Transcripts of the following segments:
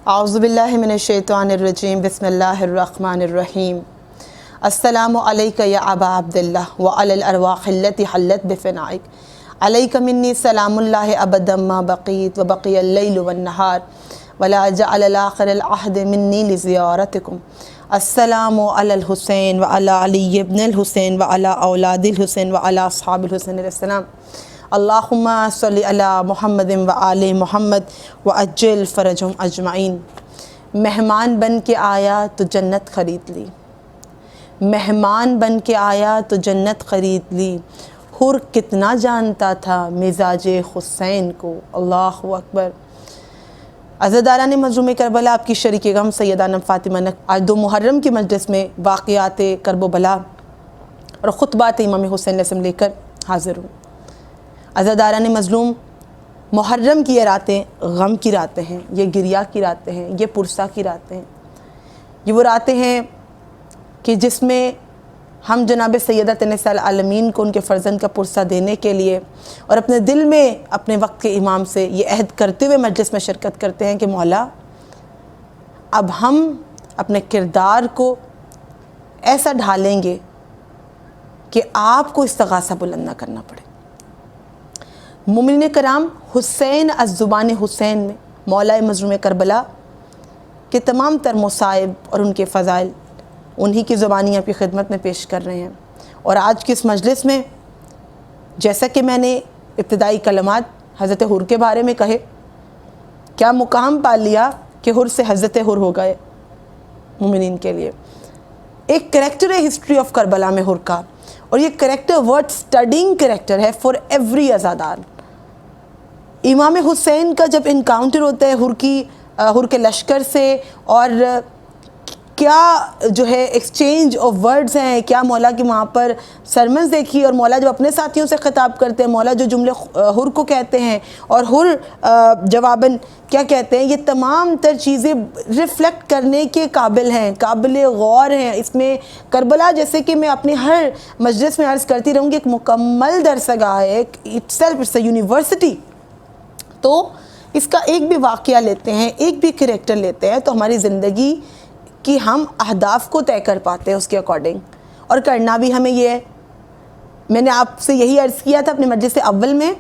اعوذ باللہ من الشیطان الرجیم بسم اللہ الرحمن الرحیم السلام علیک یا ابا عبداللہ وعلی الارواح التی حلت بفنائک علیک منی سلام اللہ ابدا ما بقیت وبقی اللیل والنہار ولا جعل الاخر العہد منی لزیارتکم السلام علی الحسین وعلی علی ابن الحسین وعلی اولاد الحسین وعلی اصحاب الحسین علیہ السلام اللہم صلی علی محمد وآل محمد وعجل فرجہم اجمعین۔ مہمان بن کے آیا تو جنت خرید لی، مہمان بن کے آیا تو جنت خرید لی، حر کتنا جانتا تھا مزاج حسین کو، اللہ اکبر۔ عزاداران مظلوم کربلا، آپ کی شریک غم سیدہ فاطمہ آج 2 محرم کی مجلس میں واقعات کرب و بلا اور خطبات امام حسین علیہ السلام لے کر حاضر ہوں۔ عزاداران مظلوم، محرم کی یہ راتیں غم کی راتیں ہیں، یہ گریہ کی راتیں ہیں، یہ پرسہ کی راتیں ہیں، یہ وہ راتیں ہیں کہ جس میں ہم جناب سیدہ نساء العالمین کو ان کے فرزند کا پرسہ دینے کے لیے اور اپنے دل میں اپنے وقت کے امام سے یہ عہد کرتے ہوئے مجلس میں شرکت کرتے ہیں کہ مولا اب ہم اپنے کردار کو ایسا ڈھالیں گے کہ آپ کو استغاثہ بلند نہ کرنا پڑے۔ مومنین کرام، حسین از زبان حسین میں مولا مظلوم کربلا کے تمام تر مصائب اور ان کے فضائل انہی کی زبانی آپ کی خدمت میں پیش کر رہے ہیں۔ اور آج کی اس مجلس میں جیسا کہ میں نے ابتدائی کلمات حضرت حر کے بارے میں کہے، کیا مقام پا لیا کہ حر سے حضرت حر ہو گئے مومنین کے لیے۔ ایک کریکٹر ہے ہسٹری آف کربلا میں حر کا، اور یہ کریکٹر ورڈ سٹڈنگ کریکٹر ہے فار ایوری عزادار۔ امام حسین کا جب انکاؤنٹر ہوتا ہے حر کے لشکر سے، اور کیا جو ہے ایکسچینج آف ورڈز ہیں، کیا مولا کی وہاں پر سرمنز دیکھی، اور مولا جو اپنے ساتھیوں سے خطاب کرتے ہیں، مولا جو جملے حر کو کہتے ہیں اور حر جواباً کیا کہتے ہیں، یہ تمام تر چیزیں ریفلیکٹ کرنے کے قابل ہیں، قابل غور ہیں۔ اس میں کربلا، جیسے کہ میں اپنی ہر مجلس میں عرض کرتی رہوں گی، ایک مکمل درسگاہ ہے، اٹس اے یونیورسٹی۔ تو اس کا ایک بھی واقعہ لیتے ہیں، ایک بھی کریکٹر لیتے ہیں تو ہماری زندگی کہ ہم اہداف کو طے کر پاتے ہیں اس کے اکارڈنگ، اور کرنا بھی ہمیں یہ ہے۔ میں نے آپ سے یہی عرض کیا تھا اپنے مجلس اول میں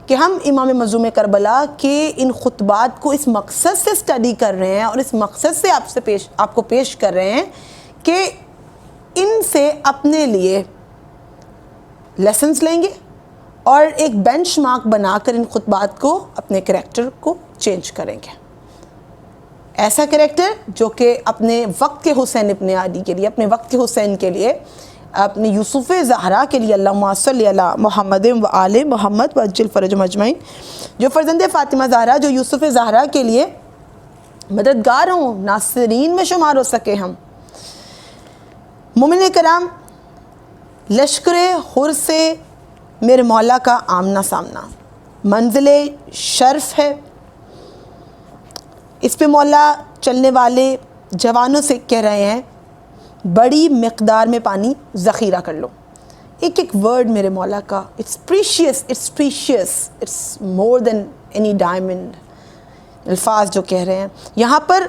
کہ ہم امام مظلوم کربلا کے ان خطبات کو اس مقصد سے سٹڈی کر رہے ہیں اور اس مقصد سے آپ کو پیش کر رہے ہیں کہ ان سے اپنے لیے لیسنز لیں گے اور ایک بینچ مارک بنا کر ان خطبات کو اپنے کریکٹر کو چینج کریں گے۔ ایسا کریکٹر جو کہ اپنے وقت کے حسین ابن علی کے لیے، اپنے وقت کے حسین کے لیے، اپنے یوسف زہرا کے لیے، اللہم صلی علی محمد و آل محمد وعجل فرجہم اجمعین، جو فرزند فاطمہ زہرا، جو یوسف زہرا کے لیے مددگار ہوں، ناصرین میں شمار ہو سکے ہم۔ مومنین کرام، لشکر حر سے میرے مولا کا آمنا سامنا منزل شرف ہے۔ اس پہ مولا چلنے والے جوانوں سے کہہ رہے ہیں بڑی مقدار میں پانی ذخیرہ کر لو۔ ایک ایک ورڈ میرے مولا کا it's precious, it's more than any diamond, الفاظ جو کہہ رہے ہیں یہاں پر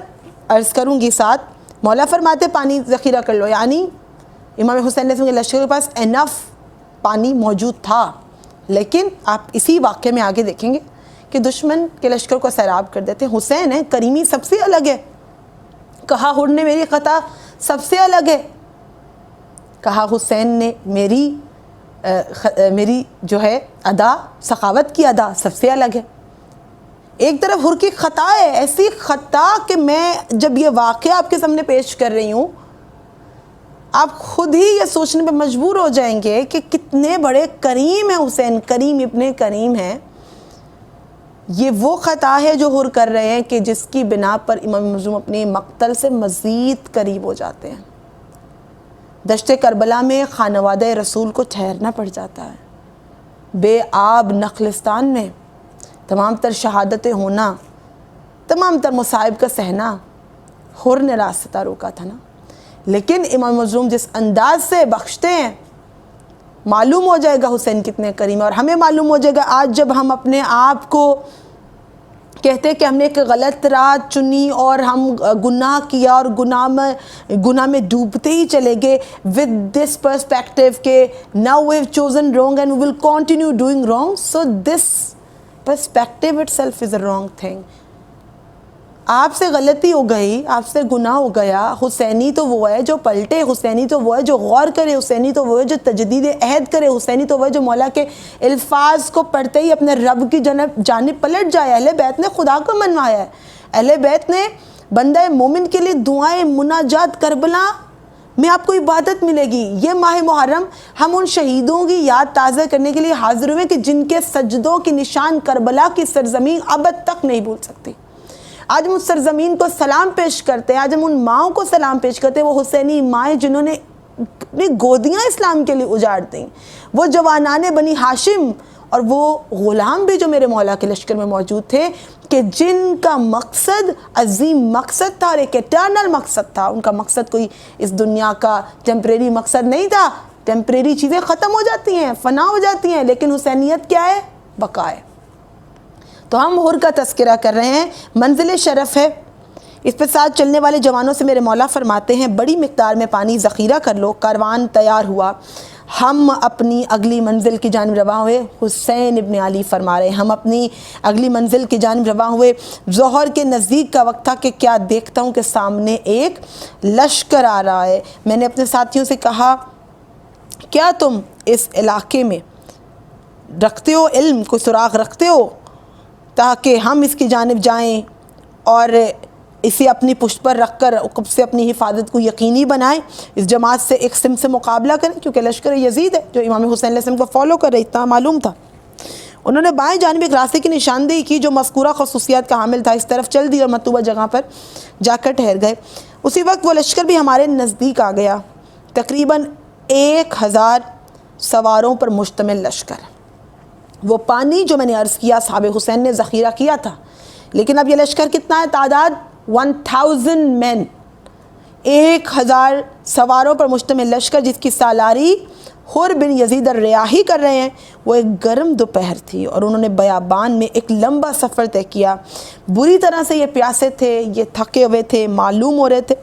عرض کروں گی ساتھ۔ مولا فرماتے پانی ذخیرہ کر لو، یعنی امام حسین علیہ السلام کے لشکر کے پاس انف پانی موجود تھا، لیکن آپ اسی واقعے میں آگے دیکھیں گے کہ دشمن کے لشکر کو سیراب کر دیتے ہیں۔ حسین ہے، کریمی سب سے الگ ہے، کہا حر نے میری خطا سب سے الگ ہے، کہا حسین نے میری جو ہے ادا، سخاوت کی ادا سب سے الگ ہے۔ ایک طرف حر کی خطا ہے، ایسی خطا کہ میں جب یہ واقعہ آپ کے سامنے پیش کر رہی ہوں آپ خود ہی یہ سوچنے پہ مجبور ہو جائیں گے کہ کتنے بڑے کریم ہیں حسین، کریم ابن کریم ہیں۔ یہ وہ خطا ہے جو حر کر رہے ہیں کہ جس کی بنا پر امام مظلوم اپنے مقتل سے مزید قریب ہو جاتے ہیں۔ دشت کربلا میں خانوادہ رسول کو ٹھہرنا پڑ جاتا ہے، بے آب نخلستان میں تمام تر شہادتیں ہونا، تمام تر مصائب کا سہنا، حر نے راستہ روکا تھا نا۔ لیکن امام مظلوم جس انداز سے بخشتے ہیں، معلوم ہو جائے گا حسین کتنے کریم ہے، اور ہمیں معلوم ہو جائے گا آج جب ہم اپنے آپ کو کہتے کہ ہم نے ایک غلط راہ چنی اور ہم گناہ کیا اور گناہ میں ڈوبتے ہی چلے گئے with this perspective کہ now we've chosen wrong and we will continue doing wrong. So this perspective itself is a wrong thing. آپ سے غلطی ہو گئی, آپ سے گناہ ہو گیا. حسینی تو وہ ہے جو پلٹے, حسینی تو وہ ہے جو غور کرے, حسینی تو وہ ہے جو تجدید عہد کرے, حسینی تو وہ ہے جو مولا کے الفاظ کو پڑھتے ہی اپنے رب کی جانب پلٹ جائے. اہل بیت نے خدا کو منوایا ہے, اہل بیت نے بندہ مومن کے لیے دعائیں مناجات کربلا میں آپ کو عبادت ملے گی. یہ ماہ محرم ہم ان شہیدوں کی یاد تازہ کرنے کے لیے حاضر ہوئے کہ جن کے سجدوں کی نشان کربلا کی سرزمین ابد تک نہیں بھول سکتی. آج ہم اس سرزمین کو سلام پیش کرتے ہیں, آج ہم ان ماؤں کو سلام پیش کرتے ہیں, وہ حسینی مائیں جنہوں نے اپنی گودیاں اسلام کے لیے اجاڑ دیں, وہ جوانان بنی ہاشم اور وہ غلام بھی جو میرے مولا کے لشکر میں موجود تھے کہ جن کا مقصد عظیم مقصد تھا اور ایک ایٹرنل مقصد تھا. ان کا مقصد کوئی اس دنیا کا ٹیمپریری مقصد نہیں تھا. ٹیمپریری چیزیں ختم ہو جاتی ہیں, فنا ہو جاتی ہیں, لیکن حسینیت کیا ہے؟ بقا ہے. تو ہم حر کا تذکرہ کر رہے ہیں, منزل شرف ہے. اس پہ ساتھ چلنے والے جوانوں سے میرے مولا فرماتے ہیں بڑی مقدار میں پانی ذخیرہ کر لو. کاروان تیار ہوا, ہم اپنی اگلی منزل کی جانب رواں ہوئے. حسین ابن علی فرما رہے ہیں ہم اپنی اگلی منزل کی جانب رواں ہوئے. ظہر کے نزدیک کا وقت تھا کہ کیا دیکھتا ہوں کہ سامنے ایک لشکر آ رہا ہے. میں نے اپنے ساتھیوں سے کہا کیا تم اس علاقے میں رکھتے ہو علم, کوئی سراغ رکھتے ہو تاکہ ہم اس کی جانب جائیں اور اسے اپنی پشت پر رکھ کر عقب سے اپنی حفاظت کو یقینی بنائیں, اس جماعت سے ایک سمت سے مقابلہ کریں, کیونکہ لشکر یزید ہے جو امام حسین علیہ السلام کو فالو کر رہے, اتنا معلوم تھا. انہوں نے بائیں جانب ایک راستے کی نشاندہی کی جو مذکورہ خصوصیات کا حامل تھا. اس طرف چل دی اور مطلوبہ جگہ پر جا کر ٹھہر گئے. اسی وقت وہ لشکر بھی ہمارے نزدیک آ گیا, تقریباً 1000 سواروں پر مشتمل لشکر. وہ پانی جو میں نے عرض کیا صحاب حسین نے ذخیرہ کیا تھا, لیکن اب یہ لشکر کتنا ہے؟ تعداد 1000 مین, 1000 سواروں پر مشتمل لشکر جس کی سالاری حر بن یزید الریاحی کر رہے ہیں. وہ ایک گرم دوپہر تھی اور انہوں نے بیابان میں ایک لمبا سفر طے کیا. بری طرح سے یہ پیاسے تھے, یہ تھکے ہوئے تھے, معلوم ہو رہے تھے.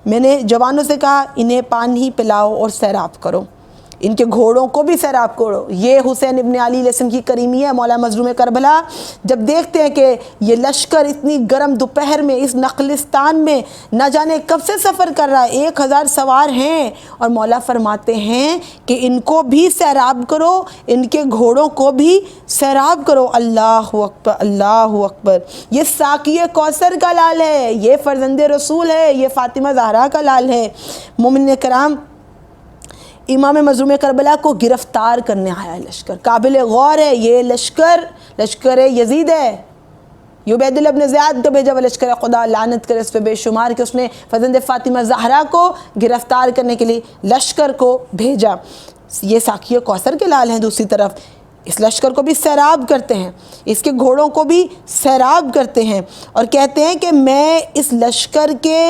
میں نے جوانوں سے کہا انہیں پانی پلاؤ اور سیراب کرو, ان کے گھوڑوں کو بھی سیراب کرو. یہ حسین ابن علی علیہ السلام کی کریمی ہے. مولا مظلوم کربلا جب دیکھتے ہیں کہ یہ لشکر اتنی گرم دوپہر میں اس نخلستان میں نہ جانے کب سے سفر کر رہا ہے, 1000 سوار ہیں, اور مولا فرماتے ہیں کہ ان کو بھی سیراب کرو, ان کے گھوڑوں کو بھی سیراب کرو. اللہ اکبر, اللہ اکبر. یہ ساقی کوثر کا لال ہے, یہ فرزند رسول ہے, یہ فاطمہ زہرا کا لال ہے. مومنین کرام, امام مظلوم کربلا کو گرفتار کرنے آیا ہے لشکر. قابل غور ہے یہ لشکر یزید ہے. عبید اللہ ابن زیاد کا بھیجا ہوا لشکر, خدا لعنت کرے اس پہ بے شمار کہ اس نے فرزند فاطمہ زہرا کو گرفتار کرنے کے لیے لشکر کو بھیجا. یہ ساقی کوثر کے لال ہیں. دوسری طرف اس لشکر کو بھی سیراب کرتے ہیں, اس کے گھوڑوں کو بھی سیراب کرتے ہیں, اور کہتے ہیں کہ میں اس لشکر کے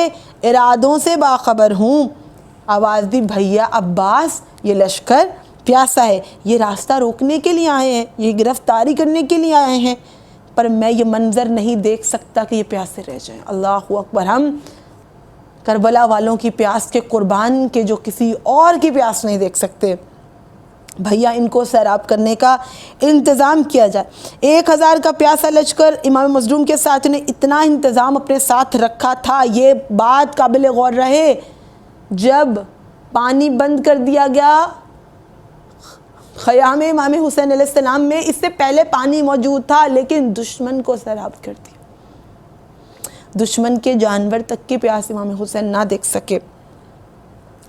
ارادوں سے باخبر ہوں. آواز دی بھیا عباس, یہ لشکر پیاسا ہے, یہ راستہ روکنے کے لیے آئے ہیں, یہ گرفتاری کرنے کے لیے آئے ہیں, پر میں یہ منظر نہیں دیکھ سکتا کہ یہ پیاسے رہ جائیں. اللہ اکبر. ہم کربلا والوں کی پیاس کے قربان کے جو کسی اور کی پیاس نہیں دیکھ سکتے. بھیا ان کو سیراب کرنے کا انتظام کیا جائے. 1000 کا پیاسا لشکر امام مظلوم کے ساتھ نے اتنا انتظام اپنے ساتھ رکھا تھا. یہ بات قابل غور رہے, جب پانی بند کر دیا گیا خیام امام حسین علیہ السلام میں, اس سے پہلے پانی موجود تھا, لیکن دشمن کو سیراب کر دیا. دشمن کے جانور تک کی پیاس امام حسین نہ دیکھ سکے,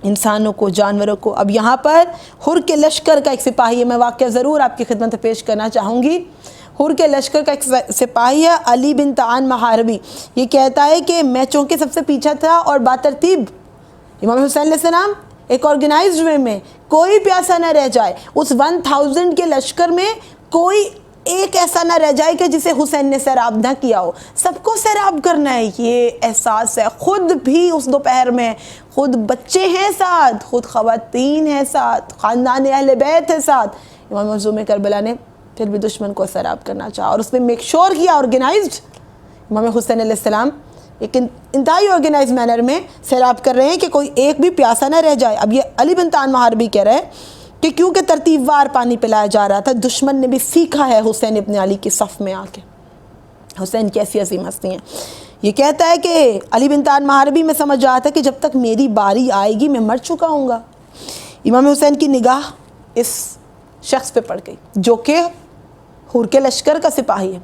انسانوں کو, جانوروں کو. اب یہاں پر حر کے لشکر کا ایک سپاہی ہے, میں واقعہ ضرور آپ کی خدمت میں پیش کرنا چاہوں گی. حر کے لشکر کا ایک سپاہی ہے علی بن طعان محاربی. یہ کہتا ہے کہ میں چونکہ سب سے پیچھے تھا اور باترتیب امام حسین علیہ السلام ایک آرگنائزڈ وے میں کوئی پیاسا نہ رہ جائے. اس 1000 کے لشکر میں کوئی ایک ایسا نہ رہ جائے کہ جسے حسین نے سیراب نہ کیا ہو, سب کو سیراب کرنا ہے. یہ احساس ہے. خود بھی اس دوپہر میں خود بچے ہیں ساتھ, خود خواتین ہیں ساتھ, خاندان اہل بیت ہے ساتھ. امام مظلوم کربلا نے پھر بھی دشمن کو سیراب کرنا چاہا، اور اس نے میک شور کیا آرگنائزڈ امام حسین علیہ السلام ایک انتہائی آرگنائز مینر میں سیراب کر رہے ہیں کہ کوئی ایک بھی پیاسا نہ رہ جائے۔ اب یہ علی بن طاہر محاربی کہہ رہے ہیں کہ کیونکہ ترتیب وار پانی پلایا جا رہا تھا، دشمن نے بھی سیکھا ہے حسین ابن علی کی صف میں آ کے۔ حسین کیسی عظیم ہستی ہیں۔ یہ کہتا ہے کہ علی بن طاہر محاربی میں سمجھ رہا تھا کہ جب تک میری باری آئے گی میں مر چکا ہوں گا۔ امام حسین کی نگاہ اس شخص پہ پڑ گئی جو کہ حور کے لشکر کا سپاہی ہے۔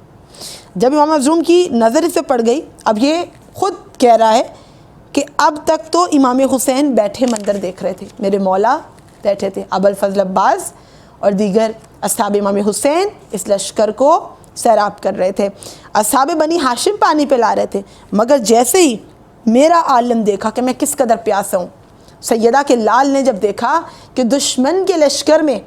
جب امام مظلوم کی نظر اس پہ پڑ گئی، اب یہ خود کہہ رہا ہے کہ اب تک تو امام حسین بیٹھے منظر دیکھ رہے تھے، میرے مولا بیٹھے تھے، ابو الفضل عباس اور دیگر اصحاب امام حسین اس لشکر کو سیراب کر رہے تھے، اصحاب بنی ہاشم پانی پلا رہے تھے، مگر جیسے ہی میرا عالم دیکھا کہ میں کس قدر پیاسا ہوں، سیدہ کے لال نے جب دیکھا کہ دشمن کے لشکر میں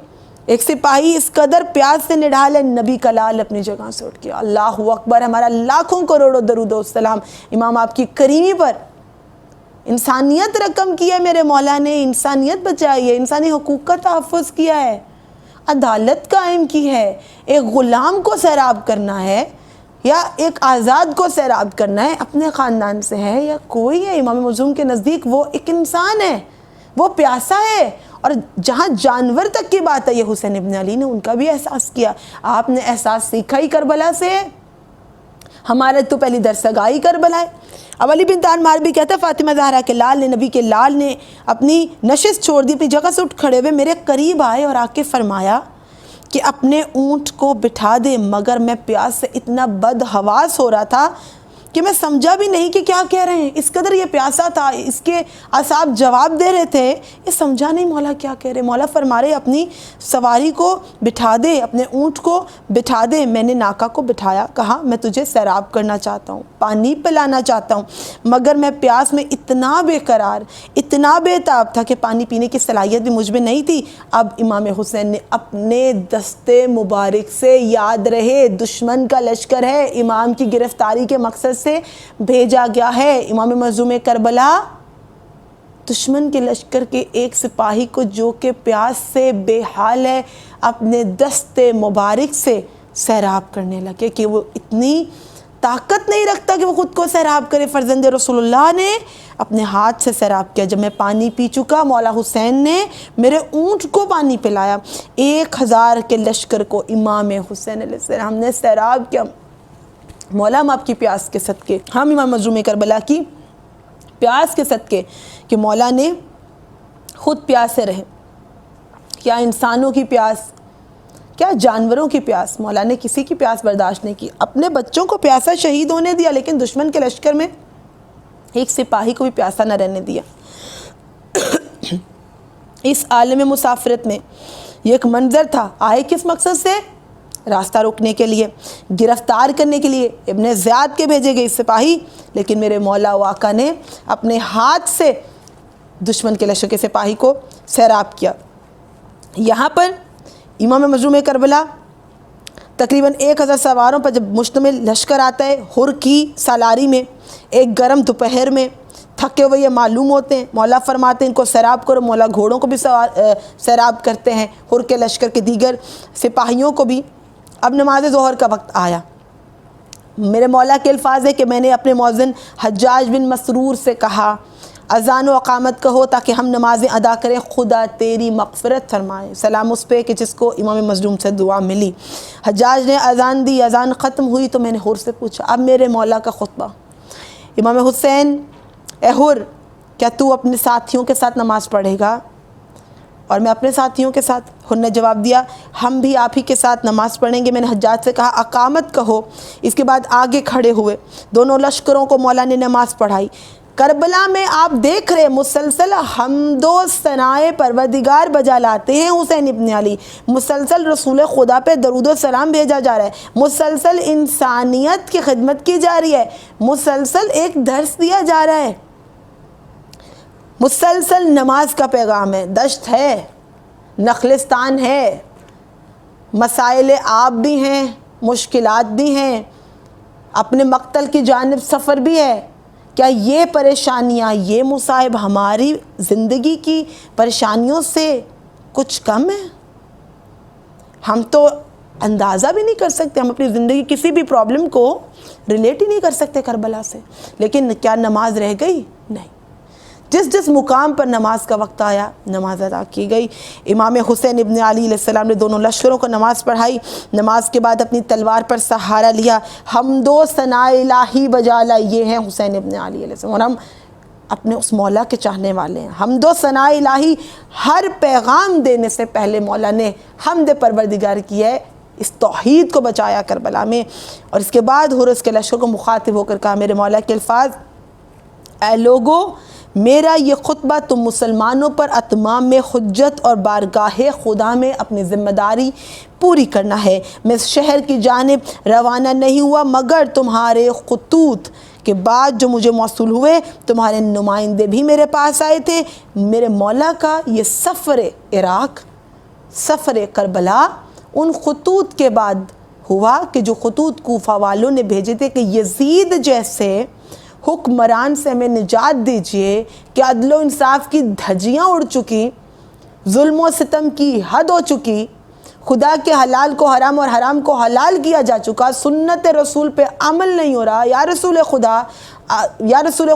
ایک سپاہی اس قدر پیاس سے نڈھال ہے، نبی کا لال اپنی جگہ سے اٹھ گیا۔ اللہ اکبر، ہمارا لاکھوں کروڑوں درود و سلام امام آپ کی کریمی پر۔ انسانیت رقم کی ہے میرے مولا نے، انسانیت بچائی ہے، انسانی حقوق کا تحفظ کیا ہے، عدالت قائم کی ہے۔ ایک غلام کو سیراب کرنا ہے یا ایک آزاد کو سیراب کرنا ہے، اپنے خاندان سے ہے یا کوئی ہے، امام مظلوم کے نزدیک وہ ایک انسان ہے، وہ پیاسا ہے۔ اور جہاں جانور تک کی بات ہے، یہ حسین ابن علی نے ان کا بھی احساس کیا۔ آپ نے احساس سیکھا ہی کربلا سے، ہمارے تو پہلی درسگاہی کربلا ہے۔ اب علی بن طاہر محاربی کہتا ہے فاطمہ زہرا کے لال نے، نبی کے لال نے اپنی نشست چھوڑ دی، اپنی جگہ سے اٹھ کھڑے ہوئے میرے قریب آئے اور آ کے فرمایا کہ اپنے اونٹ کو بٹھا دے، مگر میں پیاس سے اتنا بدحواس ہو رہا تھا کہ میں سمجھا بھی نہیں کہ کیا کہہ رہے ہیں۔ اس قدر یہ پیاسا تھا، اس کے اصحاب جواب دے رہے تھے، یہ سمجھا نہیں مولا کیا کہہ رہے۔ مولا فرما رہے اپنی سواری کو بٹھا دے، اپنے اونٹ کو بٹھا دے۔ میں نے ناکا کو بٹھایا، کہا میں تجھے سیراب کرنا چاہتا ہوں، پانی پلانا چاہتا ہوں، مگر میں پیاس میں اتنا بے قرار، اتنا بے تاب تھا کہ پانی پینے کی صلاحیت بھی مجھ میں نہیں تھی۔ اب امام حسین نے اپنے دستے مبارک سے، یاد رہے دشمن کا لشکر ہے، امام کی گرفتاری کے مقصد سے بھیجا گیا ہے۔ امام مظلوم کربلا دشمن کے لشکر کے ایک سپاہی کو جو کہ پیاس سے بے حال ہے، اپنے دستے مبارک سے سیراب کرنے لگے کہ وہ اتنی طاقت نہیں رکھتا کہ وہ خود کو سیراب کرے۔ فرزند رسول اللہ نے اپنے ہاتھ سے سیراب کیا۔ جب میں پانی پی چکا، مولا حسین نے میرے اونٹ کو پانی پلایا۔ 1000 کے لشکر کو امام حسین علیہ السلام نے سیراب کیا۔ مولا ہم آپ کی پیاس کے صدقے، ہم امام مظلوم کربلا کی پیاس کے صدقے کہ مولا نے خود پیاسے رہے، کیا انسانوں کی پیاس، کیا جانوروں کی پیاس، مولا نے کسی کی پیاس برداشت نہیں کی، اپنے بچوں کو پیاسا شہید ہونے دیا، لیکن دشمن کے لشکر میں ایک سپاہی کو بھی پیاسا نہ رہنے دیا۔ اس عالم مسافرت میں یہ ایک منظر تھا، آئے کس مقصد سے؟ راستہ روکنے کے لیے، گرفتار کرنے کے لیے، ابن زیاد کے بھیجے گئے سپاہی، لیکن میرے مولا و آقا نے اپنے ہاتھ سے دشمن کے لشکر کے سپاہی کو سیراب کیا۔ یہاں پر امام مظلوم کربلا تقریباً 1000 سواروں پر جب مشتمل لشکر آتا ہے، حر کی سالاری میں، ایک گرم دوپہر میں، تھکے ہوئے یہ معلوم ہوتے ہیں، مولا فرماتے ہیں ان کو سیراب کرو۔ مولا گھوڑوں کو بھی سیراب کرتے ہیں، حر کے لشکر کے دیگر سپاہیوں کو بھی۔ اب نماز ظہر کا وقت آیا۔ میرے مولا کے الفاظ ہے کہ میں نے اپنے مؤذن حجاج بن مسرور سے کہا اذان و اقامت کہو تاکہ ہم نمازیں ادا کریں، خدا تیری مغفرت فرمائے۔ سلام اس پہ کہ جس کو امام مظلوم سے دعا ملی۔ حجاج نے اذان دی، اذان ختم ہوئی تو میں نے حر سے پوچھا اب میرے مولا کا خطبہ۔ امام حسین، اے حر، کیا تو اپنے ساتھیوں کے ساتھ نماز پڑھے گا؟ اور میں اپنے ساتھیوں کے ساتھ۔ حر نے جواب دیا ہم بھی آپ ہی کے ساتھ نماز پڑھیں گے۔ میں نے حجاج سے کہا اقامت کہو۔ اس کے بعد آگے کھڑے ہوئے، دونوں لشکروں کو مولا نے نماز پڑھائی۔ کربلا میں آپ دیکھ رہے مسلسل حمد و ثنائے پروردگار بجا لاتے ہیں حسین ابن علی، مسلسل رسول خدا پہ درود و سلام بھیجا جا رہا ہے، مسلسل انسانیت کی خدمت کی جا رہی ہے، مسلسل ایک درس دیا جا رہا ہے، مسلسل نماز کا پیغام ہے، دشت ہے، نخلستان ہے، مسائل آپ بھی ہیں، مشکلات بھی ہیں، اپنے مقتل کی جانب سفر بھی ہے۔ کیا یہ پریشانیاں، یہ مصائب ہماری زندگی کی پریشانیوں سے کچھ کم ہے؟ ہم تو اندازہ بھی نہیں کر سکتے، ہم اپنی زندگی کسی بھی پرابلم کو ریلیٹ ہی نہیں کر سکتے کربلا سے. لیکن کیا نماز رہ گئی؟ نہیں. جس مقام پر نماز کا وقت آیا نماز ادا کی گئی. امام حسین ابن علی علیہ السلام نے دونوں لشکروں کو نماز پڑھائی. نماز کے بعد اپنی تلوار پر سہارا لیا، حمد و ثناء الہی بجا لائے. یہ ہیں حسین ابن علی علیہ السلام، اور ہم اپنے اس مولا کے چاہنے والے ہیں. حمد و ثناء الہی، ہر پیغام دینے سے پہلے مولا نے حمد پروردگار کی ہے، اس توحید کو بچایا کربلا میں. اور اس کے بعد حرس کے لشکر کو مخاطب ہو کر کہا میرے مولا کے الفاظ، اے لوگو میرا یہ خطبہ تم مسلمانوں پر اتمام حجت اور بارگاہ خدا میں اپنی ذمہ داری پوری کرنا ہے. میں اس شہر کی جانب روانہ نہیں ہوا مگر تمہارے خطوط کے بعد جو مجھے موصول ہوئے، تمہارے نمائندے بھی میرے پاس آئے تھے. میرے مولا کا یہ سفر عراق، سفر کربلا ان خطوط کے بعد ہوا کہ جو خطوط کوفہ والوں نے بھیجے تھے کہ یزید جیسے حکمران سے ہمیں نجات دیجئے کہ عدل و انصاف کی دھجیاں اڑ چکی، ظلم و ستم کی حد ہو چکی، خدا کے حلال کو حرام اور حرام کو حلال کیا جا چکا، سنت رسول پہ عمل نہیں ہو رہا. یا رسول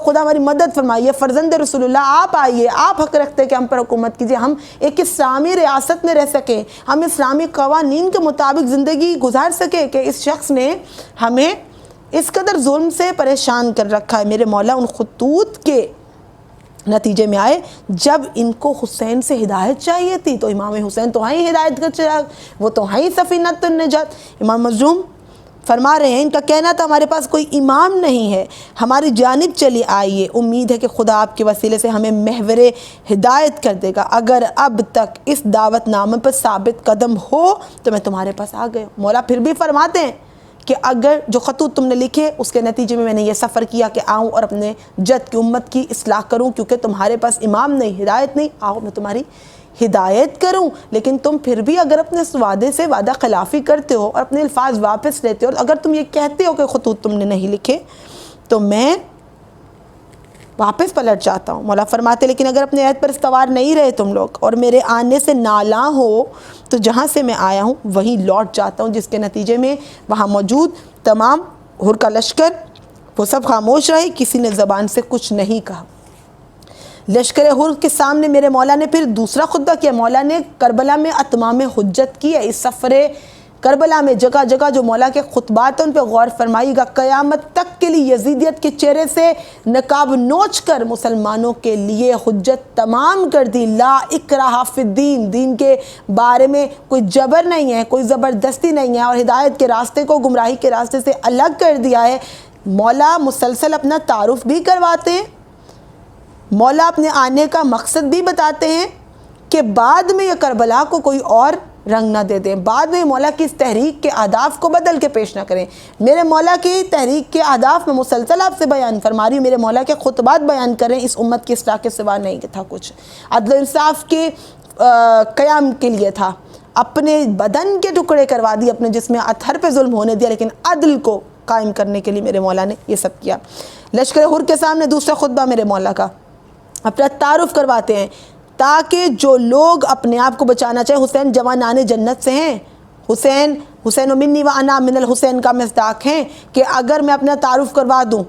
خدا ہماری مدد فرمائیے، فرزند رسول اللہ آپ آئیے، آپ حق رکھتے کہ ہم پر حکومت کیجیے، ہم ایک اسلامی ریاست میں رہ سکیں، ہم اسلامی قوانین کے مطابق زندگی گزار سکیں کہ اس شخص نے ہمیں اس قدر ظلم سے پریشان کر رکھا ہے. میرے مولا ان خطوط کے نتیجے میں آئے جب ان کو حسین سے ہدایت چاہیے تھی تو امام حسین تو ہیں ہدایت کا چراغ، وہ تو ہیں سفینۃ النجات. امام مظلوم فرما رہے ہیں ان کا کہنا تھا ہمارے پاس کوئی امام نہیں ہے، ہماری جانب چلی آئیے، امید ہے کہ خدا آپ کے وسیلے سے ہمیں محور ہدایت کر دے گا. اگر اب تک اس دعوت نامے پر ثابت قدم ہو تو میں تمہارے پاس آ گئے. مولا پھر بھی فرماتے ہیں کہ اگر جو خطوط تم نے لکھے اس کے نتیجے میں نے یہ سفر کیا کہ آؤں اور اپنے جد کی امت کی اصلاح کروں، کیونکہ تمہارے پاس امام نہیں، ہدایت نہیں، آؤ میں تمہاری ہدایت کروں. لیکن تم پھر بھی اگر اپنے اس وعدے سے وعدہ خلافی کرتے ہو اور اپنے الفاظ واپس لیتے ہو، اور اگر تم یہ کہتے ہو کہ خطوط تم نے نہیں لکھے تو میں واپس پلٹ جاتا ہوں. مولا فرماتے لیکن اگر اپنے عہد پر استوار نہیں رہے تم لوگ اور میرے آنے سے نالاں ہو تو جہاں سے میں آیا ہوں وہیں لوٹ جاتا ہوں. جس کے نتیجے میں وہاں موجود تمام حر کا لشکر وہ سب خاموش رہے، کسی نے زبان سے کچھ نہیں کہا. لشکر حر کے سامنے میرے مولا نے پھر دوسرا خطبہ کیا. مولا نے کربلا میں اتمام حجت کی ہے. اس سفر کربلا میں جگہ جگہ جو مولا کے خطبات ہیں ان پہ غور فرمائیے گا. قیامت تک کے لیے یزیدیت کے چہرے سے نقاب نوچ کر مسلمانوں کے لیے حجت تمام کر دی. لا اکراہ فی الدین، دین کے بارے میں کوئی جبر نہیں ہے، کوئی زبردستی نہیں ہے، اور ہدایت کے راستے کو گمراہی کے راستے سے الگ کر دیا ہے. مولا مسلسل اپنا تعارف بھی کرواتے ہیں، مولا اپنے آنے کا مقصد بھی بتاتے ہیں کہ بعد میں یہ کربلا کو کوئی اور رنگ نہ دے دیں، بعد میں مولا کی اس تحریک کے اہداف کو بدل کے پیش نہ کریں. میرے مولا کی تحریک کے اہداف میں مسلسل آپ سے بیان فرما رہی ہوں، میرے مولا کے خطبات بیان کریں، اس امت کی اصلاح کے سوا نہیں تھا کچھ. عدل و انصاف کے قیام کے لیے تھا، اپنے بدن کے ٹکڑے کروا دی، اپنے جسم اطہر پہ ظلم ہونے دیا، لیکن عدل کو قائم کرنے کے لیے میرے مولا نے یہ سب کیا. لشکر حر کے سامنے دوسرا خطبہ میرے مولا کا اپنا تعارف کرواتے ہیں تاکہ جو لوگ اپنے آپ کو بچانا چاہے، حسین جوانان جنت سے ہیں، حسین و منی و انا من الحسین کا مصداق ہیں، کہ اگر میں اپنا تعارف کروا دوں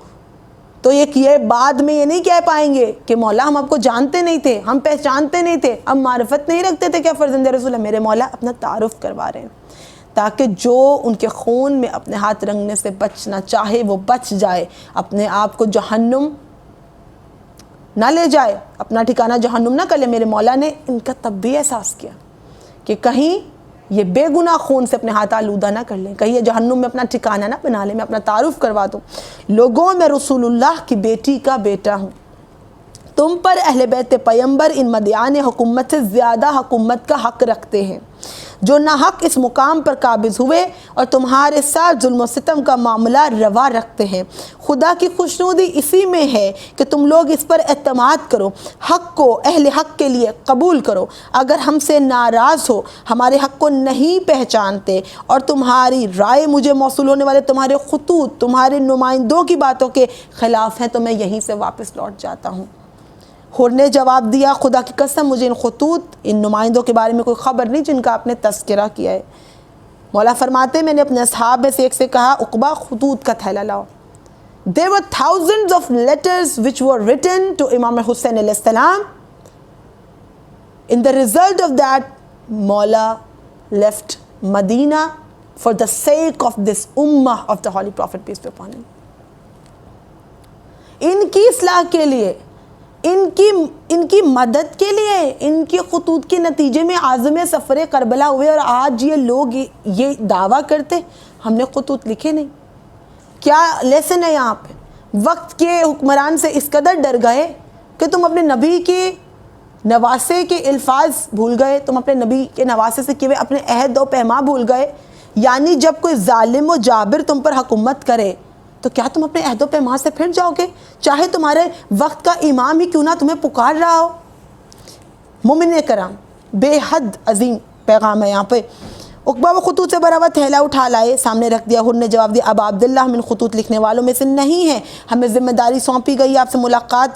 تو یہ بعد میں یہ نہیں کہہ پائیں گے کہ مولا ہم آپ کو جانتے نہیں تھے، ہم پہچانتے نہیں تھے، ہم معرفت نہیں رکھتے تھے کیا فرزند رسول ہے. میرے مولا اپنا تعارف کروا رہے ہیں تاکہ جو ان کے خون میں اپنے ہاتھ رنگنے سے بچنا چاہے وہ بچ جائے، اپنے آپ کو جہنم نہ لے جائے، اپنا ٹھکانہ جہنم نہ کر لے. میرے مولا نے ان کا تب بھی احساس کیا کہ کہیں یہ بے گناہ خون سے اپنے ہاتھ آلودہ نہ کر لیں، کہیں یہ جہنم میں اپنا ٹھکانہ نہ بنا لیں. میں اپنا تعارف کروا دوں. لوگوں میں رسول اللہ کی بیٹی کا بیٹا ہوں، تم پر اہل بیت پیمبر ان مدعیان حکومت سے زیادہ حکومت کا حق رکھتے ہیں، جو ناحق اس مقام پر قابض ہوئے اور تمہارے ساتھ ظلم و ستم کا معاملہ روا رکھتے ہیں. خدا کی خوشنودی اسی میں ہے کہ تم لوگ اس پر اعتماد کرو، حق کو اہل حق کے لیے قبول کرو. اگر ہم سے ناراض ہو، ہمارے حق کو نہیں پہچانتے اور تمہاری رائے مجھے موصول ہونے والے تمہارے خطوط تمہارے نمائندوں کی باتوں کے خلاف ہیں تو میں یہیں سے واپس لوٹ جاتا ہوں. حر نے جواب دیا خدا کی قسم مجھے ان خطوط ان نمائندوں کے بارے میں کوئی خبر نہیں جن کا آپ نے تذکرہ کیا ہے. مولا فرماتے میں نے اپنے اصحاب میں سے ایک سے کہا عقبہ خطوط کا تھیلا لاؤ. There were thousands of letters which were written to Imam Hussain alayhi salam. In the result of that, Mawla left Medina for the sake of this ummah of the Holy Prophet, peace be upon him. ان کی اصلاح کے لیے، ان کی مدد کے لیے، ان کی خطوط کے نتیجے میں عازم سفر کربلا ہوئے. اور آج یہ لوگ یہ دعویٰ کرتے ہم نے خطوط لکھے نہیں. کیا لیسن ہے یہاں پہ؟ وقت کے حکمران سے اس قدر ڈر گئے کہ تم اپنے نبی کے نواسے کے الفاظ بھول گئے، تم اپنے نبی کے نواسے سے کیے اپنے عہد و پیما بھول گئے. یعنی جب کوئی ظالم و جابر تم پر حکومت کرے تو کیا تم اپنے عہد و پیما سے پھر جاؤ گے، چاہے تمہارے وقت کا امام ہی کیوں نہ تمہیں پکار رہا ہو؟ مومن کرام، بے حد عظیم پیغام ہے یہاں پہ. عقبہ وہ خطوط سے بھرا ہوا تھیلا اٹھا لائے، سامنے رکھ دیا. حر نے جواب دیا اب عبداللہ ہم ان خطوط لکھنے والوں میں سے نہیں ہیں، ہمیں ذمہ داری سونپی گئی آپ سے ملاقات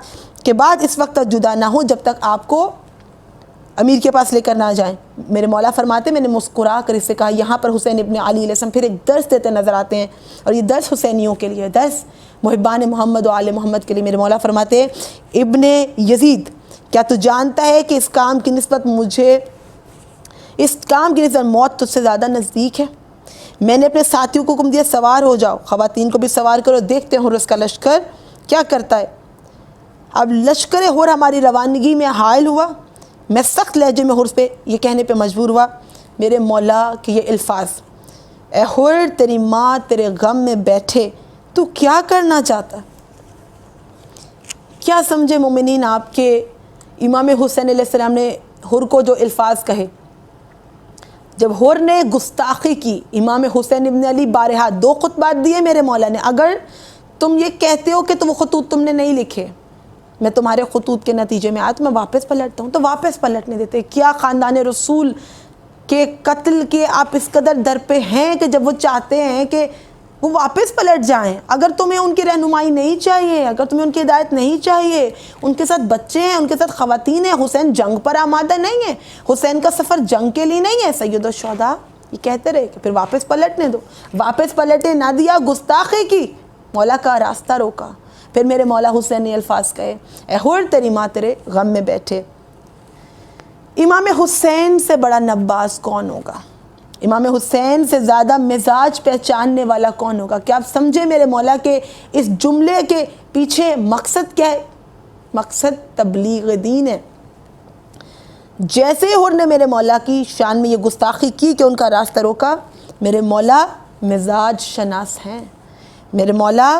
کے بعد اس وقت تک جدا نہ ہو جب تک آپ کو امیر کے پاس لے کر نہ جائیں. میرے مولا فرماتے میں نے مسکرا کر اس سے کہا. یہاں پر حسین ابن علی علیہ السلام پھر ایک درس دیتے نظر آتے ہیں، اور یہ درس حسینیوں کے لیے، درس محبان محمد و آل محمد کے لیے. میرے مولا فرماتے ابن یزید کیا تو جانتا ہے کہ اس کام کی نسبت موت تجھ سے زیادہ نزدیک ہے؟ میں نے اپنے ساتھیوں کو حکم دیا سوار ہو جاؤ، خواتین کو بھی سوار کرو، دیکھتے ہیں حرس کا لشکر کیا کرتا ہے. اب لشکر حر ہماری روانگی میں حائل ہوا. میں سخت لہجے میں حرس پہ یہ کہنے پہ مجبور ہوا میرے مولا کہ یہ الفاظ، اے حر تیری ماں تیرے غم میں بیٹھے، تو کیا کرنا چاہتا؟ کیا سمجھے مومنین آپ کے امام حسین علیہ السلام نے حر کو جو الفاظ کہے؟ جب حر نے گستاخی کی، امام حسین ابن علی بارہا 2 خطبات دیے میرے مولا نے. اگر تم یہ کہتے ہو کہ وہ خطوط تم نے نہیں لکھے، میں تمہارے خطوط کے نتیجے میں آیا تو میں واپس پلٹتا ہوں، تو واپس پلٹنے دیتے. کیا خاندان رسول کے قتل کے آپ اس قدر در پہ ہیں کہ جب وہ چاہتے ہیں کہ وہ واپس پلٹ جائیں؟ اگر تمہیں ان کی رہنمائی نہیں چاہیے، اگر تمہیں ان کی ہدایت نہیں چاہیے، ان کے ساتھ بچے ہیں، ان کے ساتھ خواتین ہیں. حسین جنگ پر آمادہ نہیں ہے، حسین کا سفر جنگ کے لیے نہیں ہے. سید الشہداء یہ کہتے رہے کہ پھر واپس پلٹنے دو. واپس پلٹے نہ دیا، گستاخی کی، مولا کا راستہ روکا. پھر میرے مولا حسین نے الفاظ کہے اے حر تیری ماں تیرے غم میں بیٹھے. امام حسین سے بڑا نباز کون ہوگا؟ امام حسین سے زیادہ مزاج پہچاننے والا کون ہوگا؟ کیا آپ سمجھے میرے مولا کہ اس جملے کے پیچھے مقصد کیا ہے؟ مقصد تبلیغ دین ہے. جیسے حر نے میرے مولا کی شان میں یہ گستاخی کی کہ ان کا راستہ روکا، میرے مولا مزاج شناس ہیں. میرے مولا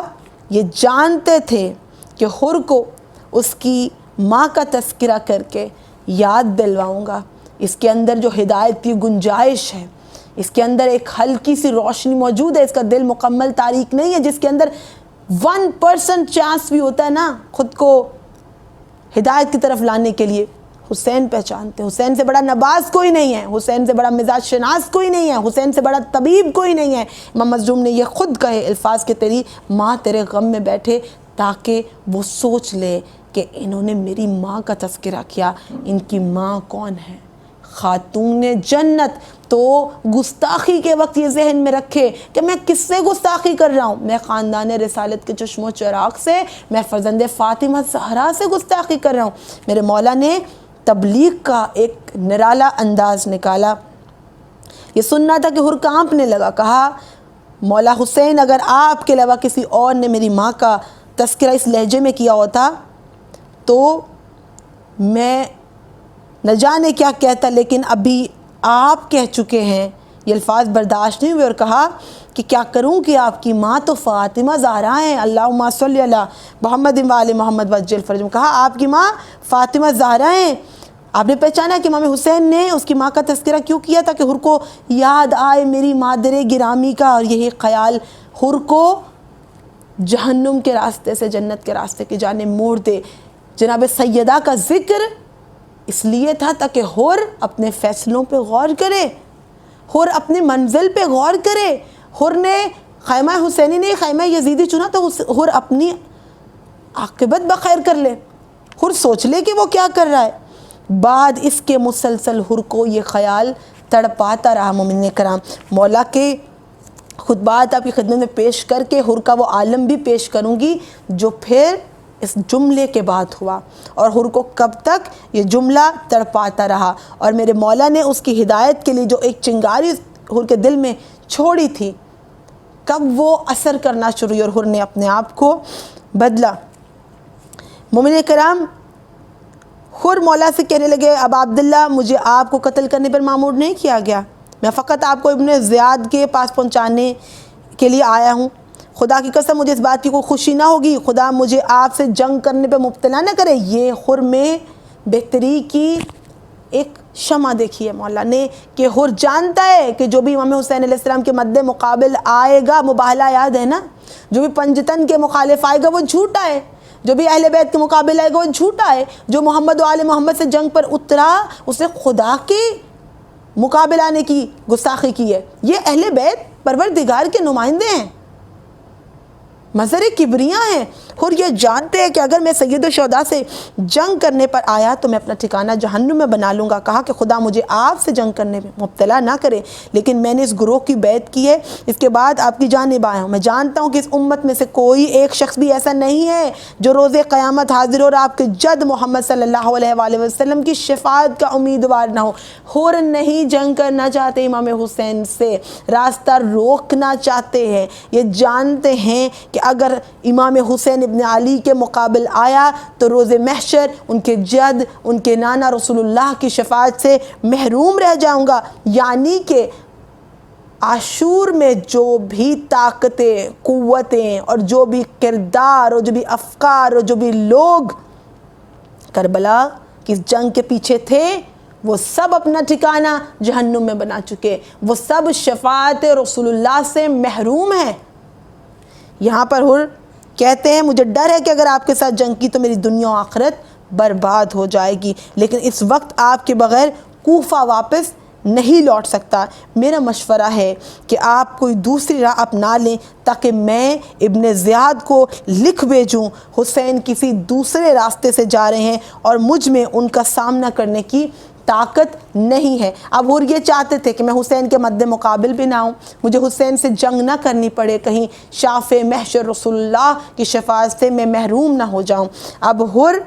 یہ جانتے تھے کہ حر کو اس کی ماں کا تذکرہ کر کے یاد دلواؤں گا. اس کے اندر جو ہدایت کی گنجائش ہے، اس کے اندر ایک ہلکی سی روشنی موجود ہے. اس کا دل مکمل تاریک نہیں ہے، جس کے اندر 1% چانس بھی ہوتا ہے نا خود کو ہدایت کی طرف لانے کے لیے. حسین پہچانتے، حسین سے بڑا نباز کوئی نہیں ہے، حسین سے بڑا مزاج شناس کوئی نہیں ہے، حسین سے بڑا طبیب کوئی نہیں ہے. امام مظلوم نے یہ خود کہے الفاظ کہ تیری ماں تیرے غم میں بیٹھے، تاکہ وہ سوچ لے کہ انہوں نے میری ماں کا تذکرہ کیا، ان کی ماں کون ہے؟ خاتون جنت. تو گستاخی کے وقت یہ ذہن میں رکھے کہ میں کس سے گستاخی کر رہا ہوں؟ میں خاندان رسالت کے چشم و چراغ سے، میں فرزند فاطمہ زہرا سے گستاخی کر رہا ہوں. میرے مولا نے تبلیغ کا ایک نرالا انداز نکالا. یہ سننا تھا کہ حر کانپنے لگا. کہا مولا حسین اگر آپ کے علاوہ کسی اور نے میری ماں کا تذکرہ اس لہجے میں کیا ہوتا تو میں نہ جانے کیا کہتا، لیکن ابھی آپ کہہ چکے ہیں. یہ الفاظ برداشت نہیں ہوئے اور کہا کہ کیا کروں کہ آپ کی ماں تو فاطمہ زہرا ہیں، اللہم صلی علی محمد و آل محمد وعجل فرجہم. کہا آپ کی ماں فاطمہ زہرا ہیں. آپ نے پہچانا کہ امام حسین نے اس کی ماں کا تذکرہ کیوں کیا تھا؟ کہ حر کو یاد آئے میری مادر گرامی کا، اور یہی خیال حر کو جہنم کے راستے سے جنت کے راستے کی جانب موڑ دے. جناب سیدہ کا ذکر اس لیے تھا تاکہ حر اپنے فیصلوں پہ غور کرے، حر اپنی منزل پہ غور کرے. حر نے خیمہ حسینی نہیں خیمہ یزیدی چنا تو حر اپنی عاقبت بخیر کر لے، حر سوچ لے کہ وہ کیا کر رہا ہے. بعد اس کے مسلسل حر کو یہ خیال تڑپاتا رہا مومن کرام۔ مولا کے خطبات آپ کی خدمت میں پیش کر کے حر کا وہ عالم بھی پیش کروں گی جو پھر اس جملے کے بعد ہوا، اور حر کو کب تک یہ جملہ تڑپاتا رہا، اور میرے مولا نے اس کی ہدایت کے لیے جو ایک چنگاری حر کے دل میں چھوڑی تھی کب وہ اثر کرنا شروع ہوئی اور حر نے اپنے آپ کو بدلا۔ مومن کرام، حر مولا سے کہنے لگے اب عبداللہ مجھے آپ کو قتل کرنے پر مامور نہیں کیا گیا، میں فقط آپ کو ابن زیاد کے پاس پہنچانے کے لیے آیا ہوں، خدا کی قسم مجھے اس بات کی کوئی خوشی نہ ہوگی، خدا مجھے آپ سے جنگ کرنے پہ مبتلا نہ کرے۔ یہ حر میں بہتری کی ایک شمع دیکھی ہے مولا نے کہ حر جانتا ہے کہ جو بھی امام حسین علیہ السلام کے مد مقابل آئے گا، مباہلہ یاد ہے نا، جو بھی پنجتن کے مخالف آئے گا وہ جھوٹا ہے، جو بھی اہل بیت کے مقابل آئے گا وہ جھوٹا ہے، جو محمد و آل محمد سے جنگ پر اترا اسے خدا کے مقابل آنے کی گستاخی کی ہے۔ یہ اہل بیت پروردگار کے نمائندے ہیں، مظہر کبریاں ہیں۔ اور یہ جانتے ہیں کہ اگر میں سید الشہداء سے جنگ کرنے پر آیا تو میں اپنا ٹھکانہ جہنم میں بنا لوں گا۔ کہا کہ خدا مجھے آپ سے جنگ کرنے میں مبتلا نہ کرے، لیکن میں نے اس گروہ کی بیعت کی ہے، اس کے بعد آپ کی جانب آیا ہوں۔ میں جانتا ہوں کہ اس امت میں سے کوئی ایک شخص بھی ایسا نہیں ہے جو روز قیامت حاضر اور آپ کے جد محمد صلی اللہ علیہ وآلہ وسلم کی شفاعت کا امیدوار نہ ہو۔ حر نہیں جنگ کرنا چاہتے امام حسین سے، راستہ روکنا چاہتے ہیں۔ یہ جانتے ہیں کہ اگر امام حسین ابن علی کے مقابل آیا تو روز محشر ان کے جد، ان کے نانا رسول اللہ کی شفاعت سے محروم رہ جاؤں گا۔ یعنی کہ عاشور میں جو بھی طاقتیں، قوتیں اور جو بھی کردار اور جو بھی افکار اور جو بھی لوگ کربلا کی جنگ کے پیچھے تھے وہ سب اپنا ٹھکانہ جہنم میں بنا چکے، وہ سب شفاعت رسول اللہ سے محروم ہیں۔ یہاں پر حر کہتے ہیں مجھے ڈر ہے کہ اگر آپ کے ساتھ جنگ کی تو میری دنیا و آخرت برباد ہو جائے گی، لیکن اس وقت آپ کے بغیر کوفہ واپس نہیں لوٹ سکتا۔ میرا مشورہ ہے کہ آپ کوئی دوسری راہ اپنا لیں تاکہ میں ابن زیاد کو لکھ بھیجوں حسین کسی دوسرے راستے سے جا رہے ہیں اور مجھ میں ان کا سامنا کرنے کی طاقت نہیں ہے۔ اب حر یہ چاہتے تھے کہ میں حسین کے مد مقابل بھی نہ ہوں، مجھے حسین سے جنگ نہ کرنی پڑے، کہیں شافع محشر رسول اللہ کی شفاعت سے میں محروم نہ ہو جاؤں۔ اب حر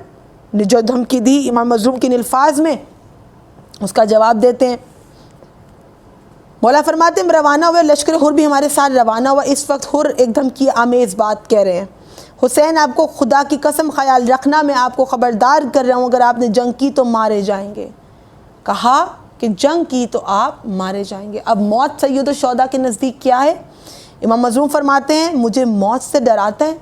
نے جو دھمکی دی امام مظلوم کے الفاظ میں اس کا جواب دیتے ہیں۔ مولا فرماتے ہیں روانہ ہوئے، لشکر حر بھی ہمارے ساتھ روانہ ہوا۔ اس وقت حر ایک دھمکی آمیز بات کہہ رہے ہیں، حسین آپ کو خدا کی قسم خیال رکھنا، میں آپ کو خبردار کر رہا ہوں اگر آپ نے جنگ کی تو مارے جائیں گے۔ کہا کہ جنگ کی تو آپ مارے جائیں گے۔ اب موت سید الشہداء کے نزدیک کیا ہے؟ امام مظلوم فرماتے ہیں مجھے موت سے ڈراتا ہے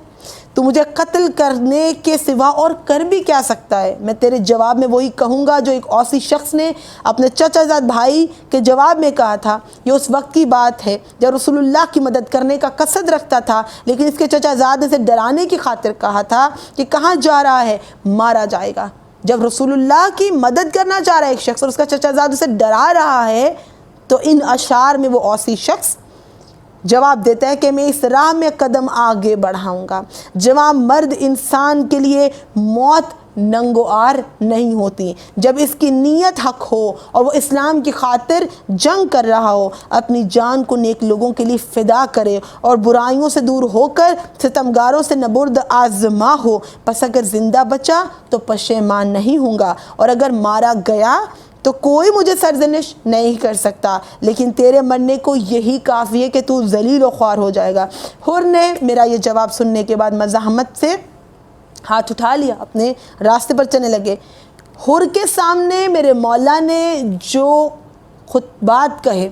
تو مجھے قتل کرنے کے سوا اور کر بھی کیا سکتا ہے؟ میں تیرے جواب میں وہی کہوں گا جو ایک اوسی شخص نے اپنے چچا زاد بھائی کے جواب میں کہا تھا۔ یہ اس وقت کی بات ہے جب رسول اللہ کی مدد کرنے کا قصد رکھتا تھا، لیکن اس کے چچا زاد نے اسے ڈرانے کی خاطر کہا تھا کہ کہاں جا رہا ہے، مارا جائے گا۔ جب رسول اللہ کی مدد کرنا چاہ رہا ہے ایک شخص اور اس کا چچا زاد اسے ڈرا رہا ہے تو ان اشعار میں وہ اوسی شخص جواب دیتا ہے کہ میں اس راہ میں قدم آگے بڑھاؤں گا۔ جوان مرد انسان کے لیے موت ننگوار نہیں ہوتی، جب اس کی نیت حق ہو اور وہ اسلام کی خاطر جنگ کر رہا ہو، اپنی جان کو نیک لوگوں کے لیے فدا کرے اور برائیوں سے دور ہو کر ستمگاروں سے نبرد آزما ہو، پس اگر زندہ بچا تو پشیمان نہیں ہوں گا، اور اگر مارا گیا تو کوئی مجھے سرزنش نہیں کر سکتا، لیکن تیرے مرنے کو یہی کافی ہے کہ تو ذلیل و خوار ہو جائے گا۔ حر نے میرا یہ جواب سننے کے بعد مزاحمت سے ہاتھ اٹھا لیا، اپنے راستے پر چلنے لگے۔ حر کے سامنے میرے مولا نے جو خطبات کہے،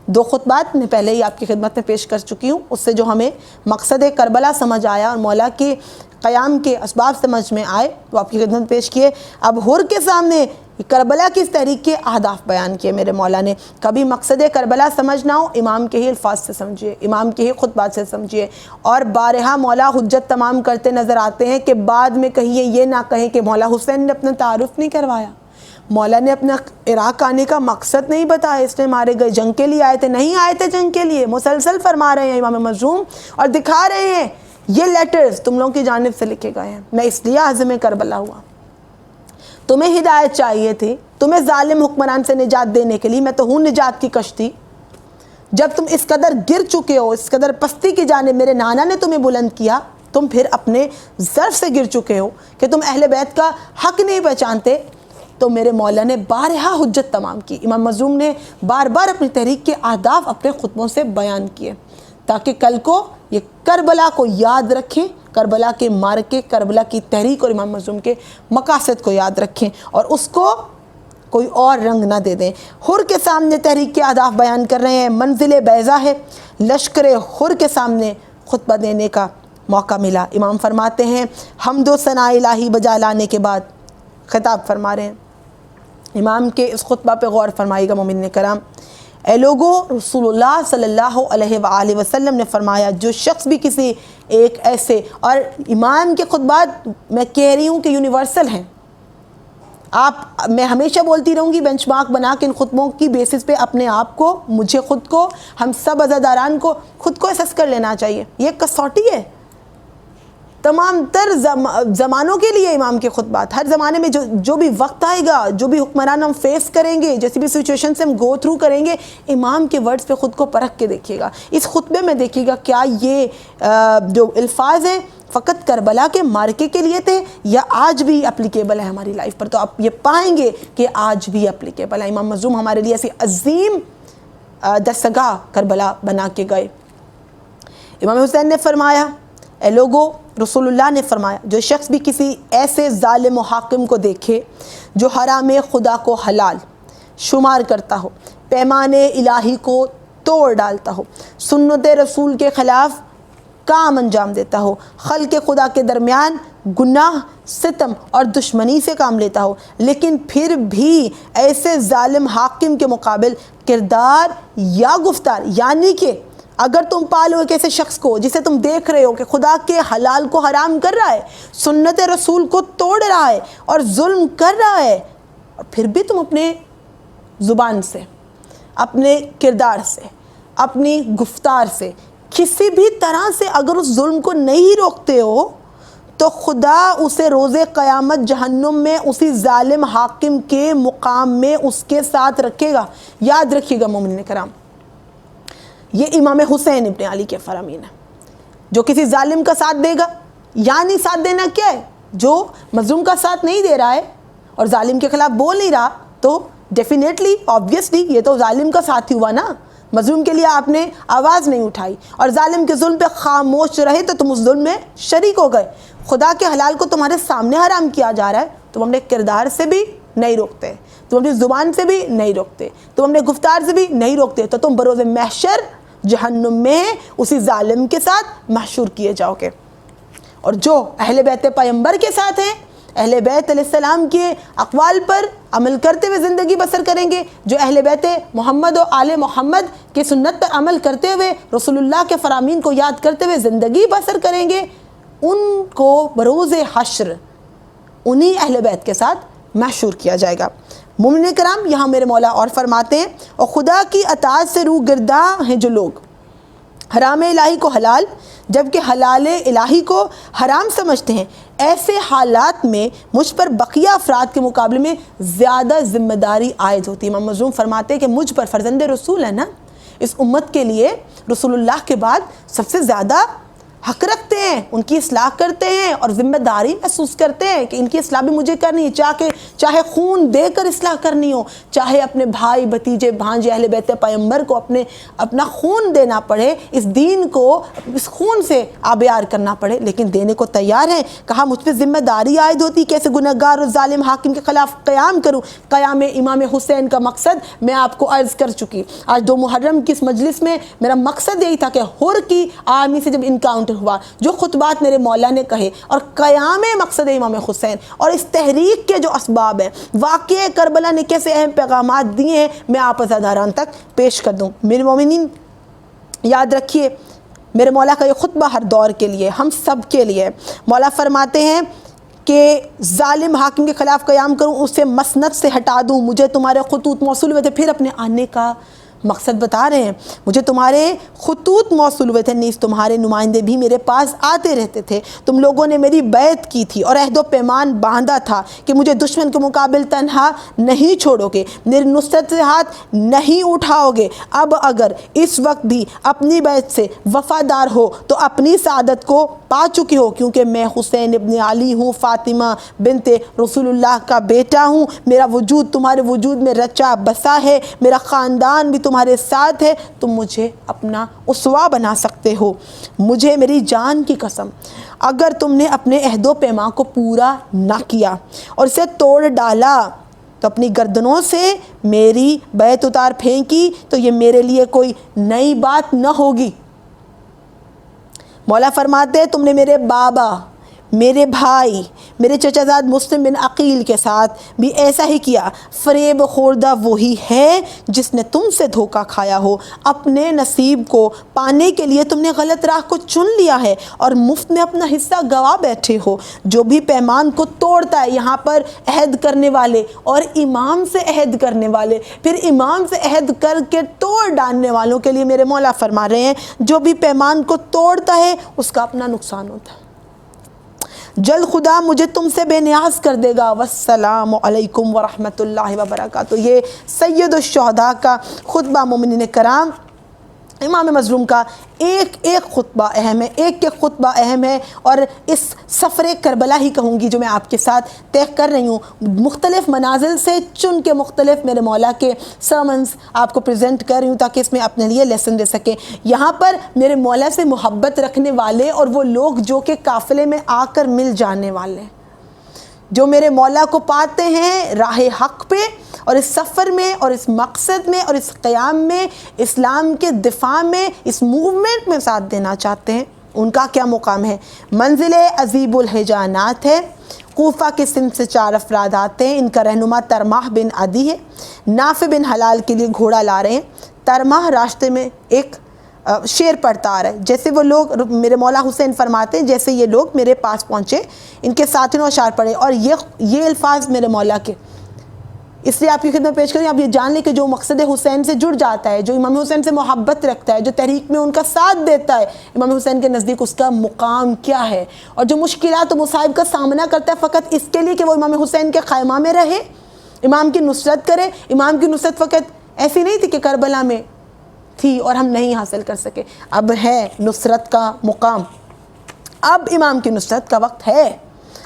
دو خطبات میں پہلے ہی آپ کی خدمت میں پیش کر چکی ہوں، اس سے جو ہمیں مقصد کربلا سمجھ آیا اور مولا کے قیام کے اسباب سمجھ میں آئے وہ آپ کی خدمت میں پیش کیے۔ اب حر کے سامنے کربلا کی اس تحریک کے اہداف بیان کیے میرے مولا نے۔ کبھی مقصد کربلا سمجھنا ہو امام کے ہی الفاظ سے سمجھیے، امام کے ہی خطبات سے سمجھیے، اور بارہا مولا حجت تمام کرتے نظر آتے ہیں کہ بعد میں کہیے یہ نہ کہیں کہ مولا حسین نے اپنا تعارف نہیں کروایا، مولا نے اپنا عراق آنے کا مقصد نہیں بتایا، اس نے مارے گئے جنگ کے لیے آئے تھے، نہیں آئے تھے جنگ کے لیے، مسلسل فرما رہے ہیں امام مظلوم اور دکھا رہے ہیں یہ لیٹرز تم لوگوں کی جانب سے لکھے گئے ہیں، میں اس لیے عازم کربلا ہوا۔ تمہیں ہدایت چاہیے تھی، تمہیں ظالم حکمران سے نجات دینے کے لیے میں تو ہوں نجات کی کشتی۔ جب تم اس قدر گر چکے ہو، اس قدر پستی کی جانب میرے نانا نے تمہیں بلند کیا، تم پھر اپنے ظرف سے گر چکے ہو کہ تم اہل بیت کا حق نہیں پہچانتے، تو میرے مولا نے بارہا حجت تمام کی۔ امام مظلوم نے بار بار اپنی تحریک کے اہداف اپنے خطبوں سے بیان کیے تاکہ کل کو یہ کربلا کو یاد رکھیں، کربلا کے مارکے، کربلا کی تحریک اور امام مظلوم کے مقاصد کو یاد رکھیں اور اس کو کوئی اور رنگ نہ دے دیں۔ حر کے سامنے تحریک کے اہداف بیان کر رہے ہیں، منزل بیضا ہے، لشکر حر کے سامنے خطبہ دینے کا موقع ملا۔ امام فرماتے ہیں حمد و ثناء الہی بجا لانے کے بعد خطاب فرما رہے ہیں۔ امام کے اس خطبہ پہ غور فرمائیے گا مومنین کرام۔ اے لوگو، رسول اللہ صلی اللہ علیہ وآلہ وسلم نے فرمایا جو شخص بھی کسی ایک ایسے، اور امام کے خطبات میں کہہ رہی ہوں کہ یونیورسل ہیں، میں ہمیشہ بولتی رہوں گی، بینچ مارک بنا کے ان خطبوں کی بیسس پہ اپنے آپ کو، مجھے خود کو، ہم سب عزاداران کو خود کو اسیس کر لینا چاہیے۔ یہ کسوٹی ہے تمام تر زمانوں کے لیے۔ امام کے خطبات ہر زمانے میں جو بھی وقت آئے گا، جو بھی حکمران ہم فیس کریں گے، جیسی بھی سچویشن سے ہم گو تھرو کریں گے، امام کے ورڈز پہ خود کو پرکھ کے دیکھیے گا۔ اس خطبے میں دیکھیے گا کیا یہ جو الفاظ ہیں فقط کربلا کے مارکے کے لیے تھے یا آج بھی اپلیکیبل ہے ہماری لائف پر؟ تو آپ یہ پائیں گے کہ آج بھی اپلیکیبل ہے۔ امام مظلوم ہمارے لیے ایسی عظیم دستگاہ کربلا بنا کے گئے۔ امام حسین نے فرمایا اے لوگو، رسول اللہ نے فرمایا جو شخص بھی کسی ایسے ظالم و حاکم کو دیکھے جو حرام خدا کو حلال شمار کرتا ہو، پیمان الہی کو توڑ ڈالتا ہو، سنت رسول کے خلاف کام انجام دیتا ہو، خلق خدا کے درمیان گناہ، ستم اور دشمنی سے کام لیتا ہو، لیکن پھر بھی ایسے ظالم حاکم کے مقابل کردار یا گفتار، یعنی کہ اگر تم پالو ایک ایسے شخص کو جسے تم دیکھ رہے ہو کہ خدا کے حلال کو حرام کر رہا ہے، سنت رسول کو توڑ رہا ہے اور ظلم کر رہا ہے، اور پھر بھی تم اپنے زبان سے، اپنے کردار سے، اپنی گفتار سے، کسی بھی طرح سے اگر اس ظلم کو نہیں روکتے ہو، تو خدا اسے روز قیامت جہنم میں اسی ظالم حاکم کے مقام میں اس کے ساتھ رکھے گا۔ یاد رکھیے گا مومنین کرام، یہ امام حسین ابن علی کے فرامین ہیں۔ جو کسی ظالم کا ساتھ دے گا، یعنی ساتھ دینا کیا ہے؟ جو مظلوم کا ساتھ نہیں دے رہا ہے اور ظالم کے خلاف بول نہیں رہا، تو ڈیفینیٹلی آبویسلی یہ تو ظالم کا ساتھ ہی ہوا نا۔ مظلوم کے لیے آپ نے آواز نہیں اٹھائی اور ظالم کے ظلم پہ خاموش رہے تو تم اس ظلم میں شریک ہو گئے۔ خدا کے حلال کو تمہارے سامنے حرام کیا جا رہا ہے، تم اپنے کردار سے بھی نہیں روکتے، تم اپنی زبان سے بھی نہیں روکتے، تم اپنے گفتار سے بھی نہیں روکتے، تو تم بروز محشر جہنم میں اسی ظالم کے ساتھ محشور کیے جاؤ گے۔ اور جو اہل بیت پیغمبر کے ساتھ ہیں، اہل بیت علیہ السلام کے اقوال پر عمل کرتے ہوئے زندگی بسر کریں گے، جو اہل بیت محمد و آل محمد کی سنت پر عمل کرتے ہوئے رسول اللہ کے فرامین کو یاد کرتے ہوئے زندگی بسر کریں گے، ان کو بروز حشر انہی اہل بیت کے ساتھ محشور کیا جائے گا۔ مومنین کرام، یہاں میرے مولا اور فرماتے ہیں اور خدا کی اطاعت سے روگرداں ہیں جو لوگ حرام الہی کو حلال جبکہ حلال الہی کو حرام سمجھتے ہیں، ایسے حالات میں مجھ پر بقیہ افراد کے مقابلے میں زیادہ ذمہ داری عائد ہوتی ہے۔ امام مظلوم فرماتے ہیں کہ مجھ پر، فرزند رسول ہے نا، اس امت کے لیے رسول اللہ کے بعد سب سے زیادہ حق رکھتے ہیں، ان کی اصلاح کرتے ہیں اور ذمہ داری محسوس کرتے ہیں کہ ان کی اصلاح بھی مجھے کرنی ہے، چاہے خون دے کر اصلاح کرنی ہو، چاہے اپنے بھائی بھتیجے بھانجے اہل بیت پیغمبر کو اپنا خون دینا پڑے، اس دین کو اس خون سے آبیار کرنا پڑے، لیکن دینے کو تیار ہیں۔ کہا مجھ پہ ذمہ داری عائد ہوتی کیسے گنہگار اور ظالم حاکم کے خلاف قیام کروں۔ قیام امام حسین کا مقصد میں آپ کو عرض کر چکی۔ آج 2 محرم کی اس مجلس میں میرا مقصد یہی تھا کہ حر کی آرمی سے جب انکاؤنٹر ہوا، جو خطبات میرے مولا نے کہے اور قیام مقصد امام حسین اور اس تحریک کے جو اسباب ہیں، واقعہ کربلا نے کیسے اہم پیغامات دیے ہیں، میں آپ عزاداران تک پیش کر دوں۔ میرے مومنین یاد رکھیے، میرے مولا کا یہ خطبہ ہر دور کے لیے، ہم سب کے لیے۔ مولا فرماتے ہیں کہ ظالم حاکم کے خلاف قیام کروں، اسے مسند سے ہٹا دوں، مجھے تمہارے خطوط موصول ہوئے تھے، پھر اپنے آنے کا مقصد بتا رہے ہیں، مجھے تمہارے خطوط موصول ہوئے تھے، نیز تمہارے نمائندے بھی میرے پاس آتے رہتے تھے، تم لوگوں نے میری بیعت کی تھی اور عہد و پیمان باندھا تھا کہ مجھے دشمن کے مقابل تنہا نہیں چھوڑو گے، میری نصرت سے ہاتھ نہیں اٹھاؤ گے۔ اب اگر اس وقت بھی اپنی بیعت سے وفادار ہو تو اپنی سعادت کو پا چکے ہو، کیونکہ میں حسین ابن علی ہوں، فاطمہ بنت رسول اللہ کا بیٹا ہوں، میرا وجود تمہارے وجود میں رچا بسا ہے، میرا خاندان بھی تمہارے ساتھ ہے، تم مجھے اپنا اسوہ بنا سکتے ہو۔ مجھے میری جان کی قسم، اگر تم نے اپنے عہد و پیمان کو پورا نہ کیا اور اسے توڑ ڈالا تو اپنی گردنوں سے میری بیعت اتار پھینکی تو یہ میرے لیے کوئی نئی بات نہ ہوگی۔ مولا فرماتے ہیں تم نے میرے بابا، میرے بھائی، میرے چچا زاد مسلم بن عقیل کے ساتھ بھی ایسا ہی کیا۔ فریب خوردہ وہی ہے جس نے تم سے دھوکہ کھایا ہو، اپنے نصیب کو پانے کے لیے تم نے غلط راہ کو چن لیا ہے اور مفت میں اپنا حصہ گوا بیٹھے ہو۔ جو بھی پیمان کو توڑتا ہے، یہاں پر عہد کرنے والے اور امام سے عہد کرنے والے، پھر امام سے عہد کر کے توڑ ڈالنے والوں کے لیے میرے مولا فرما رہے ہیں جو بھی پیمان کو توڑتا ہے اس کا اپنا نقصان ہوتا ہے۔ جلد خدا مجھے تم سے بے نیاز کر دے گا۔ والسلام علیکم ورحمۃ اللہ وبرکاتہ۔ یہ سید الشہداء کا خطبہ مومنین کرام، امام مظلوم کا ایک ایک خطبہ اہم ہے، ایک ایک خطبہ اہم ہے، اور اس سفر کربلا ہی کہوں گی جو میں آپ کے ساتھ طے کر رہی ہوں، مختلف منازل سے چن کے مختلف میرے مولا کے سرمنز آپ کو پریزنٹ کر رہی ہوں تاکہ اس میں اپنے لیے لیسن دے سکیں۔ یہاں پر میرے مولا سے محبت رکھنے والے اور وہ لوگ جو کہ قافلے میں آ کر مل جانے والے ہیں، جو میرے مولا کو پاتے ہیں راہ حق پہ، اور اس سفر میں اور اس مقصد میں اور اس قیام میں، اسلام کے دفاع میں، اس موومنٹ میں ساتھ دینا چاہتے ہیں، ان کا کیا مقام ہے۔ منزل عذیب الحجانات ہے، کوفہ کے سندھ سے 4 افراد آتے ہیں، ان کا رہنما ترماح بن عدی ہے، نافع بن حلال کے لیے گھوڑا لا رہے ہیں۔ ترماح راستے میں ایک شیر پڑھتا آ رہا ہے، جیسے وہ لوگ، میرے مولا حسین فرماتے ہیں جیسے یہ لوگ میرے پاس پہنچے، ان کے ساتھیوں اشعار پڑھے، اور یہ الفاظ میرے مولا کے، اس لیے آپ کی خدمت پیش کریں۔ آپ یہ جان لیں کہ جو مقصد حسین سے جڑ جاتا ہے، جو امام حسین سے محبت رکھتا ہے، جو تحریک میں ان کا ساتھ دیتا ہے، امام حسین کے نزدیک اس کا مقام کیا ہے، اور جو مشکلات و مصائب کا سامنا کرتا ہے فقط اس کے لیے کہ وہ امام حسین کے خیمہ میں رہے، امام کی نصرت کرے۔ امام کی نصرت فقط ایسی نہیں تھی کہ کربلا میں تھی اور ہم نہیں حاصل کر سکے، اب ہے نصرت کا مقام، اب امام کی نصرت کا وقت ہے،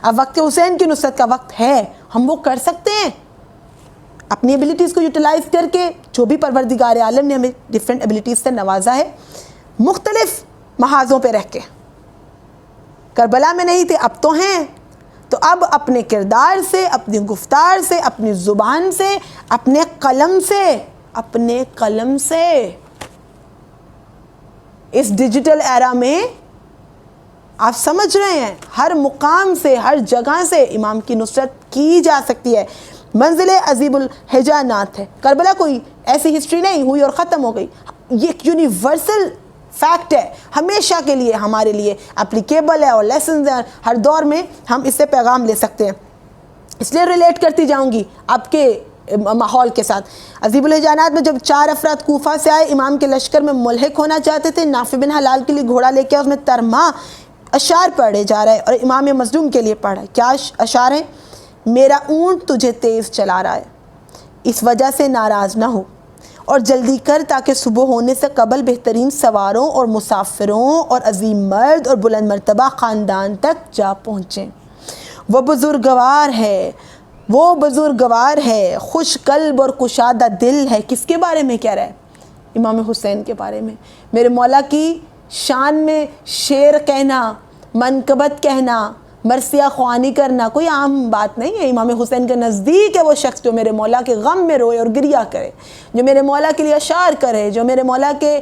اب وقت حسین کی نصرت کا وقت ہے، ہم وہ کر سکتے ہیں اپنی ایبیلیٹیز کو یوٹیلائز کر کے، جو بھی پروردگار عالم نے ہمیں ڈیفرنٹ ایبیلیٹیز سے نوازا ہے، مختلف محاذوں پہ رہ کے۔ کربلا میں نہیں تھے، اب تو ہیں، تو اب اپنے کردار سے، اپنی گفتار سے، اپنی زبان سے، اپنے قلم سے اس ڈیجیٹل ایرا میں آپ سمجھ رہے ہیں ہر مقام سے، ہر جگہ سے امام کی نصرت کی جا سکتی ہے۔ منزل عذیب الحجانات ہے، کربلا کوئی ایسی ہسٹری نہیں ہوئی اور ختم ہو گئی، یہ ایک یونیورسل فیکٹ ہے، ہمیشہ کے لیے ہمارے لیے اپلیکیبل ہے، اور لیسنز ہیں، ہر دور میں ہم اس سے پیغام لے سکتے ہیں۔ اس لیے ریلیٹ کرتی جاؤں گی آپ کے ماحول کے ساتھ۔ عذیب الحجانات میں جب 4 افراد کوفہ سے آئے، امام کے لشکر میں ملحق ہونا چاہتے تھے، نافع بن حلال کے لیے گھوڑا لے کے اس میں ترماح اشعار پڑھے جا رہا ہے، اور امام مظلوم کے لیے پڑھ رہا ہے۔ کیا اشعار ہیں؟ میرا اونٹ تجھے تیز چلا رہا ہے، اس وجہ سے ناراض نہ ہو، اور جلدی کر تاکہ صبح ہونے سے قبل بہترین سواروں اور مسافروں اور عظیم مرد اور بلند مرتبہ خاندان تک جا پہنچیں۔ وہ بزرگوار ہے، خوش قلب اور کشادہ دل ہے۔ کس کے بارے میں کہہ رہا ہے؟ امام حسین کے بارے میں۔ میرے مولا کی شان میں شعر کہنا، منقبت کہنا، مرثیہ خوانی کرنا کوئی عام بات نہیں ہے۔ امام حسین کے نزدیک ہے وہ شخص جو میرے مولا کے غم میں روئے اور گریہ کرے، جو میرے مولا کے لیے اشعار کرے، جو میرے مولا کے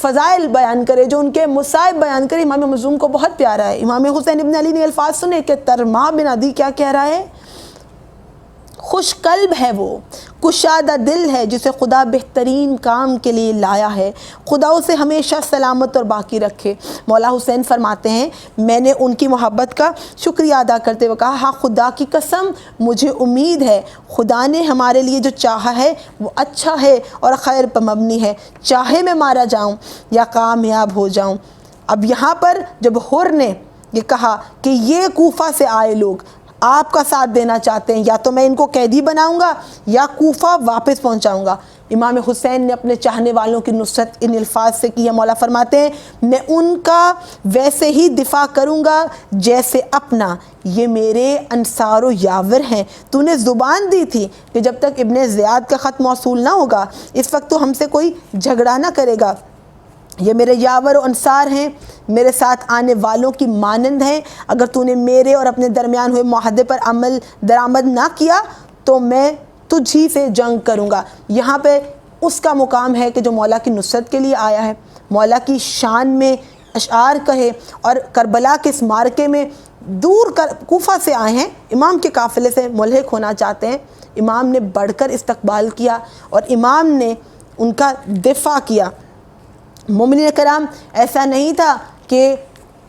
فضائل بیان کرے، جو ان کے مصائب بیان کرے۔ امام مظلوم کو بہت پیارا ہے۔ امام حسین ابن علی نے الفاظ سنے کہ ترماح بن عدی کیا کہہ رہا ہے؟ خوش قلب ہے وہ، کشادہ دل ہے جسے خدا بہترین کام کے لیے لایا ہے، خدا اسے ہمیشہ سلامت اور باقی رکھے۔ مولا حسین فرماتے ہیں میں نے ان کی محبت کا شکریہ ادا کرتے ہوئے کہا ہاں خدا کی قسم مجھے امید ہے خدا نے ہمارے لیے جو چاہا ہے وہ اچھا ہے اور خیر پر مبنی ہے، چاہے میں مارا جاؤں یا کامیاب ہو جاؤں۔ اب یہاں پر جب حر نے یہ کہا کہ یہ کوفہ سے آئے لوگ آپ کا ساتھ دینا چاہتے ہیں، یا تو میں ان کو قیدی بناؤں گا یا کوفہ واپس پہنچاؤں گا، امام حسین نے اپنے چاہنے والوں کی نصرت ان الفاظ سے کی ہے۔ مولا فرماتے ہیں میں ان کا ویسے ہی دفاع کروں گا جیسے اپنا، یہ میرے انصار و یاور ہیں، تو نے زبان دی تھی کہ جب تک ابن زیاد کا خط موصول نہ ہوگا اس وقت تو ہم سے کوئی جھگڑا نہ کرے گا، یہ میرے یاور و انصار ہیں، میرے ساتھ آنے والوں کی مانند ہیں، اگر تو نے میرے اور اپنے درمیان ہوئے معاہدے پر عمل درآمد نہ کیا تو میں تجھ ہی سے جنگ کروں گا۔ یہاں پہ اس کا مقام ہے کہ جو مولا کی نصرت کے لیے آیا ہے، مولا کی شان میں اشعار کہے، اور کربلا کے اس معرکے میں دور کوفہ سے آئے ہیں، امام کے قافلے سے ملحق ہونا چاہتے ہیں، امام نے بڑھ کر استقبال کیا اور امام نے ان کا دفاع کیا۔ مومنین کرام ایسا نہیں تھا کہ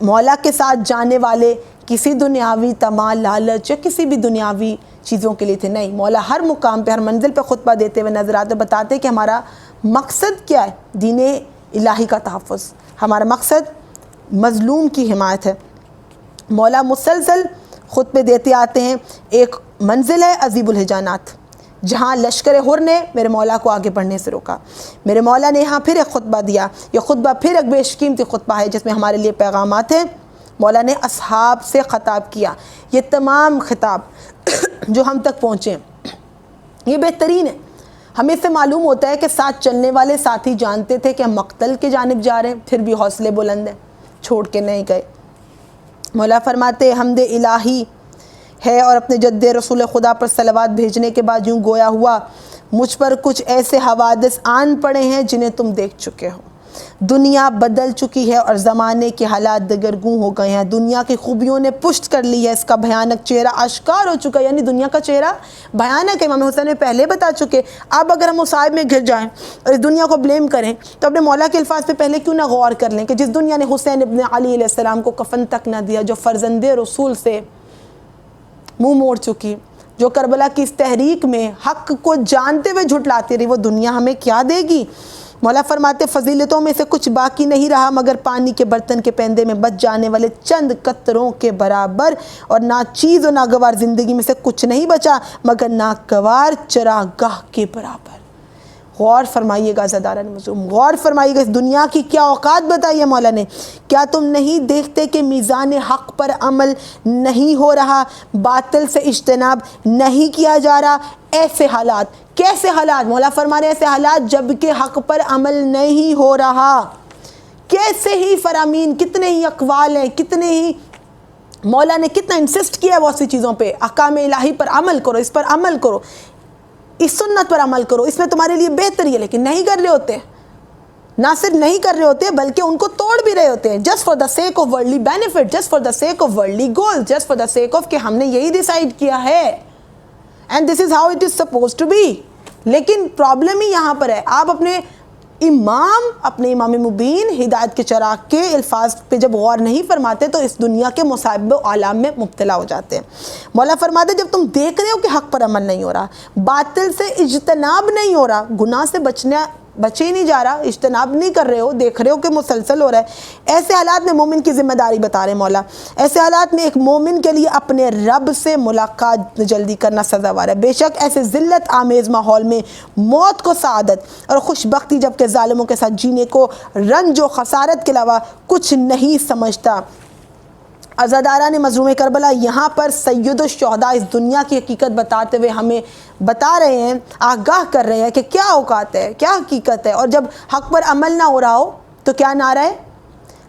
مولا کے ساتھ جانے والے کسی دنیاوی طمع، لالچ یا کسی بھی دنیاوی چیزوں کے لیے تھے، نہیں، مولا ہر مقام پہ ہر منزل پہ خطبہ دیتے ہوئے نظر آتے، بتاتے کہ ہمارا مقصد کیا ہے، دین الہی کا تحفظ، ہمارا مقصد مظلوم کی حمایت ہے۔ مولا مسلسل خطبے دیتے آتے ہیں۔ ایک منزل ہے عذیب الحجانات، جہاں لشکر حر نے میرے مولا کو آگے بڑھنے سے روکا، میرے مولا نے یہاں پھر ایک خطبہ دیا، یہ خطبہ پھر ایک بیشقیمتی خطبہ ہے جس میں ہمارے لیے پیغامات ہیں۔ مولا نے اصحاب سے خطاب کیا، یہ تمام خطاب جو ہم تک پہنچے یہ بہترین ہے۔ ہمیں اس سے معلوم ہوتا ہے کہ ساتھ چلنے والے ساتھی جانتے تھے کہ ہم مقتل کے جانب جا رہے ہیں، پھر بھی حوصلے بلند ہیں، چھوڑ کے نہیں گئے۔ مولا فرماتے حمد الہی ہے اور اپنے جد رسول خدا پر صلوات بھیجنے کے بعد یوں گویا ہوا مجھ پر کچھ ایسے حوادث آن پڑے ہیں جنہیں تم دیکھ چکے ہو، دنیا بدل چکی ہے اور زمانے کے حالات دگرگوں ہو گئے ہیں، دنیا کی خوبیوں نے پشت کر لی ہے، اس کا بھیانک چہرہ آشکار ہو چکا ہے، یعنی دنیا کا چہرہ بھیانک ہے۔ امام حسین نے پہلے بتا چکے، اب اگر ہم مصائب میں گر جائیں اور اس دنیا کو بلیم کریں تو اپنے مولا کے الفاظ پہ پہلے کیوں نہ غور کر لیں کہ جس دنیا نے حسین ابن علی علیہ السلام کو کفن تک نہ دیا، جو فرزند رسول سے منہ موڑ چکی، جو کربلا کی اس تحریک میں حق کو جانتے ہوئے جھٹلاتی رہی، وہ دنیا ہمیں کیا دے گی؟ مولا فرماتے فضیلتوں میں سے کچھ باقی نہیں رہا مگر پانی کے برتن کے پیندے میں بچ جانے والے چند قطروں کے برابر، اور ناچیز و ناگوار زندگی میں سے کچھ نہیں بچا مگر ناگوار چراگاہ کے برابر۔ غور فرمائیے گا عزاداران مظلوم، غور فرمائیے گا اس دنیا کی کیا اوقات بتائی ہے مولا نے۔ کیا تم نہیں دیکھتے کہ میزان حق پر عمل نہیں ہو رہا، باطل سے اجتناب نہیں کیا جا رہا؟ ایسے حالات، کیسے حالات؟ مولا فرما رہے ہیں ایسے حالات جب کہ حق پر عمل نہیں ہو رہا، کیسے ہی فرامین، کتنے ہی اقوال ہیں، کتنے ہی مولا نے کتنا انسسٹ کیا ہے بہت سی چیزوں پہ، احکام الہی پر عمل کرو، اس پر عمل کرو، اس سنت پر عمل کرو، اس میں تمہارے لیے بہتری ہے، لیکن نہیں کر رہے ہوتے، نہ صرف نہیں کر رہے ہوتے بلکہ ان کو توڑ بھی رہے ہوتے ہیں، just for the sake of worldly benefit, just for the sake of worldly goal, just for the sake of کہ ہم نے یہی ڈیسائیڈ کیا ہے and this is how it is supposed to be. لیکن پرابلم ہی یہاں پر ہے، آپ اپنے امام مبین ہدایت کے چراغ کے الفاظ پہ جب غور نہیں فرماتے تو اس دنیا کے مصائب و آلام میں مبتلا ہو جاتے ہیں۔ مولا فرماتے جب تم دیکھ رہے ہو کہ حق پر عمل نہیں ہو رہا، باطل سے اجتناب نہیں ہو رہا، گناہ سے بچے ہی نہیں جا رہا، اجتناب نہیں کر رہے ہو، دیکھ رہے ہو کہ مسلسل ہو رہا ہے، ایسے حالات میں مومن کی ذمہ داری بتا رہے مولا، ایسے حالات میں ایک مومن کے لیے اپنے رب سے ملاقات جلدی کرنا سزاوار ہے۔ بے شک ایسے ذلت آمیز ماحول میں موت کو سعادت اور خوش بختی جبکہ ظالموں کے ساتھ جینے کو رنج و خسارت کے علاوہ کچھ نہیں سمجھتا۔ عزاداران مظلوم کربلا یہاں پر سید الشہداء اس دنیا کی حقیقت بتاتے ہوئے ہمیں بتا رہے ہیں، آگاہ کر رہے ہیں کہ کیا اوقات ہے، کیا حقیقت ہے، اور جب حق پر عمل نہ ہو رہا ہو تو کیا نعرہ ہے؟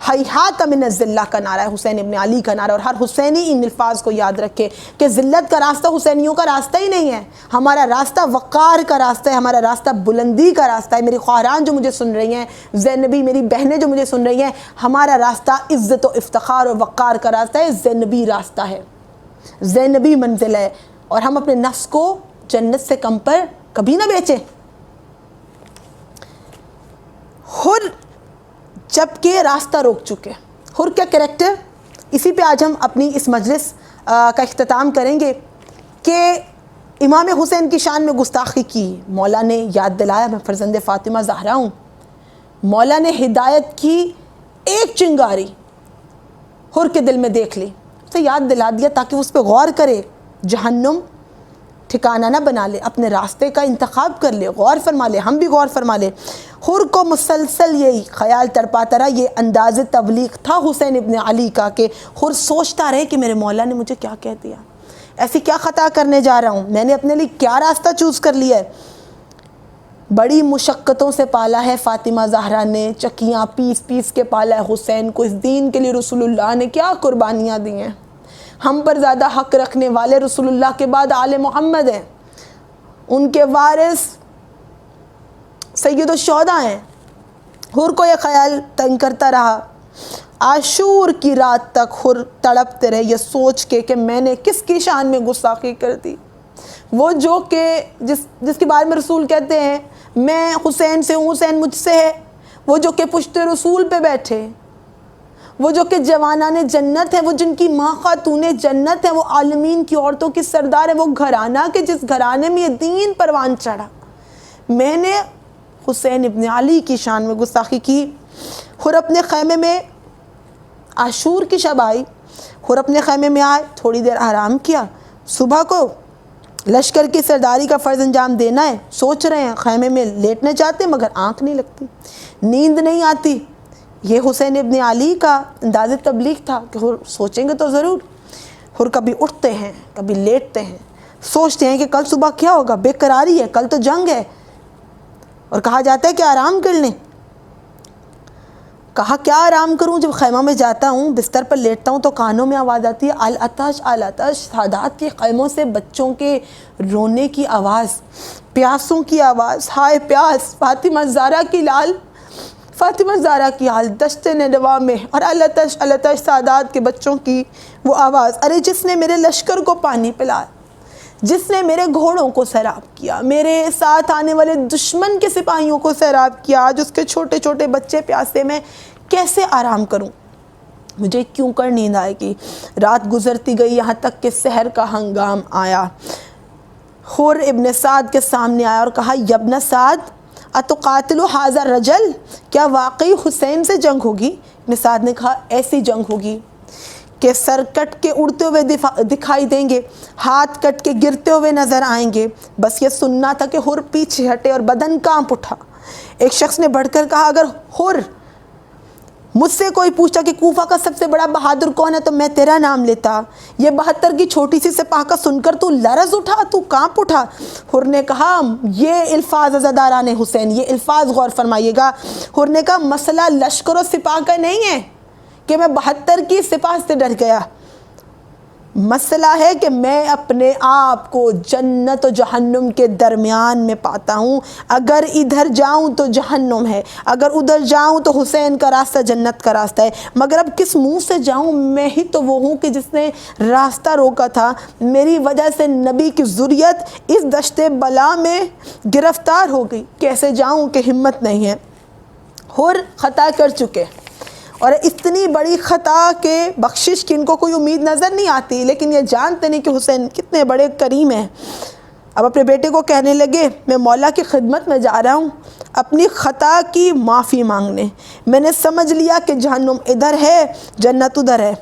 ہیہات من الذلہ کا نعرہ ہے، حسین ابن علی کا نعرہ، اور ہر حسینی ان الفاظ کو یاد رکھے کہ ذلت کا راستہ حسینیوں کا راستہ ہی نہیں ہے، ہمارا راستہ وقار کا راستہ ہے، ہمارا راستہ بلندی کا راستہ ہے۔ میری خواہران جو مجھے سن رہی ہیں، زینبی میری بہنیں جو مجھے سن رہی ہیں، ہمارا راستہ عزت و افتخار اور وقار کا راستہ ہے، زینبی راستہ ہے، زینبی منزل ہے، اور ہم اپنے نفس کو جنت سے کم پر کبھی نہ بیچے۔ حر جب کہ راستہ روک چکے، حر کا کریکٹر، اسی پہ آج ہم اپنی اس مجلس کا اختتام کریں گے کہ امام حسین کی شان میں گستاخی کی، مولا نے یاد دلایا میں فرزند فاطمہ زہرا ہوں، مولا نے ہدایت کی ایک چنگاری حر کے دل میں دیکھ لی، اسے یاد دلا دیا تاکہ اس پہ غور کرے، جہنم ٹھکانہ نہ بنا لے، اپنے راستے کا انتخاب کر لے، غور فرما لے، ہم بھی غور فرما لے۔ حر کو مسلسل یہی خیال تڑپاتا رہا، یہ انداز تبلیغ تھا حسین ابن علی کا کہ حر سوچتا رہے کہ میرے مولا نے مجھے کیا کہہ دیا، ایسی کیا خطا کرنے جا رہا ہوں، میں نے اپنے لیے کیا راستہ چوز کر لیا ہے۔ بڑی مشقتوں سے پالا ہے فاطمہ زہرا نے، چکیاں پیس پیس کے پالا ہے حسین کو، اس دین کے لیے رسول اللہ نے کیا قربانیاں دی ہیں، ہم پر زیادہ حق رکھنے والے رسول اللہ کے بعد آل محمد ہیں، ان کے وارث سید الشہداء ہیں۔ حر کو یہ خیال تنگ کرتا رہا، عاشور کی رات تک حر تڑپتے رہے یہ سوچ کے کہ میں نے کس کی شان میں گستاخی کر دی، وہ جو کہ جس کے بارے میں رسول کہتے ہیں میں حسین سے ہوں، حسین مجھ سے ہے، وہ جو کہ پشت رسول پہ بیٹھے، وہ جو کہ جوانان جنت ہے، وہ جن کی ماں خاتون جنت ہے، وہ عالمین کی عورتوں کی سردار ہے، وہ گھرانہ کہ جس گھرانے میں یہ دین پروان چڑھا، میں نے حسین ابن علی کی شان میں گستاخی کی۔ حر اپنے خیمے میں، عاشور کی شب آئی، حر اپنے خیمے میں آئے، تھوڑی دیر آرام کیا، صبح کو لشکر کی سرداری کا فرض انجام دینا ہے، سوچ رہے ہیں، خیمے میں لیٹنے چاہتے ہیں مگر آنکھ نہیں لگتی، نیند نہیں آتی۔ یہ حسین ابن علی کا انداز تبلیغ تھا کہ حر سوچیں گے تو ضرور۔ حر کبھی اٹھتے ہیں کبھی لیٹتے ہیں، سوچتے ہیں کہ کل صبح کیا ہوگا، بے قراری ہے، کل تو جنگ ہے، اور کہا جاتا ہے کہ آرام کر لیں۔ کہا کیا آرام کروں، جب خیمہ میں جاتا ہوں بستر پر لیٹتا ہوں تو کانوں میں آواز آتی ہے العطش العطش، سادات کے خیموں سے بچوں کے رونے کی آواز، پیاسوں کی آواز، ہائے پیاس، فاطمہ زہرا کی لال، فاطمہ زہرا کی حال دشت ندوہ میں، اور العطش العطش سادات کے بچوں کی وہ آواز، ارے جس نے میرے لشکر کو پانی پلایا، جس نے میرے گھوڑوں کو سیراب کیا، میرے ساتھ آنے والے دشمن کے سپاہیوں کو سیراب کیا، آج اس کے چھوٹے چھوٹے بچے پیاسے، میں کیسے آرام کروں، مجھے کیوں کر نیند آئے گی۔ رات گزرتی گئی یہاں تک کہ سحر کا ہنگام آیا۔ حر ابن سعد کے سامنے آیا اور کہا یبن سعد اتقاتل ھذا الرجل، کیا واقعی حسین سے جنگ ہوگی؟ ابن سعد نے کہا ایسی جنگ ہوگی کہ سر کٹ کے اڑتے ہوئے دکھائی دیں گے، ہاتھ کٹ کے گرتے ہوئے نظر آئیں گے۔ بس یہ سننا تھا کہ حر پیچھے ہٹے اور بدن کانپ اٹھا۔ ایک شخص نے بڑھ کر کہا اگر حر مجھ سے کوئی پوچھتا کہ کوفہ کا سب سے بڑا بہادر کون ہے تو میں تیرا نام لیتا، یہ 72 کی چھوٹی سی سپاہ کا سن کر تو لرز اٹھا، تو کانپ اٹھا۔ حر نے کہا یہ الفاظ عزاداران حسین، یہ الفاظ غور فرمائیے گا۔ حر نے کہا مسئلہ لشکر و سپاہ کا نہیں ہے کہ میں 72 کی سپاہ سے ڈر گیا، مسئلہ ہے کہ میں اپنے آپ کو جنت و جہنم کے درمیان میں پاتا ہوں، اگر ادھر جاؤں تو جہنم ہے، اگر ادھر جاؤں تو حسین کا راستہ جنت کا راستہ ہے، مگر اب کس منہ سے جاؤں، میں ہی تو وہ ہوں کہ جس نے راستہ روکا تھا، میری وجہ سے نبی کی ذریت اس دشت بلا میں گرفتار ہو گئی، کیسے جاؤں کہ ہمت نہیں ہے۔ حر خطا کر چکے اور اتنی بڑی خطا کہ بخشش کی ان کو کوئی امید نظر نہیں آتی، لیکن یہ جانتے نہیں کہ حسین کتنے بڑے کریم ہیں۔ اب اپنے بیٹے کو کہنے لگے میں مولا کی خدمت میں جا رہا ہوں اپنی خطا کی معافی مانگنے، میں نے سمجھ لیا کہ جہنم ادھر ہے جنت ادھر ہے۔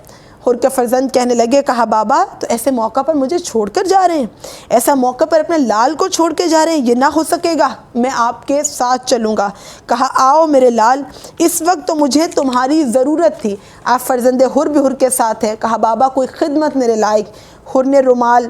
حر کے فرزند کہنے لگے کہا بابا تو ایسے موقع پر مجھے چھوڑ کر جا رہے ہیں، ایسا موقع پر اپنے لال کو چھوڑ کے جا رہے ہیں، یہ نہ ہو سکے گا، میں آپ کے ساتھ چلوں گا۔ کہا آؤ میرے لال، اس وقت تو مجھے تمہاری ضرورت تھی۔ آپ فرزند حر بھی حر کے ساتھ ہے۔ کہا بابا کوئی خدمت میرے لائق۔ حر نے رومال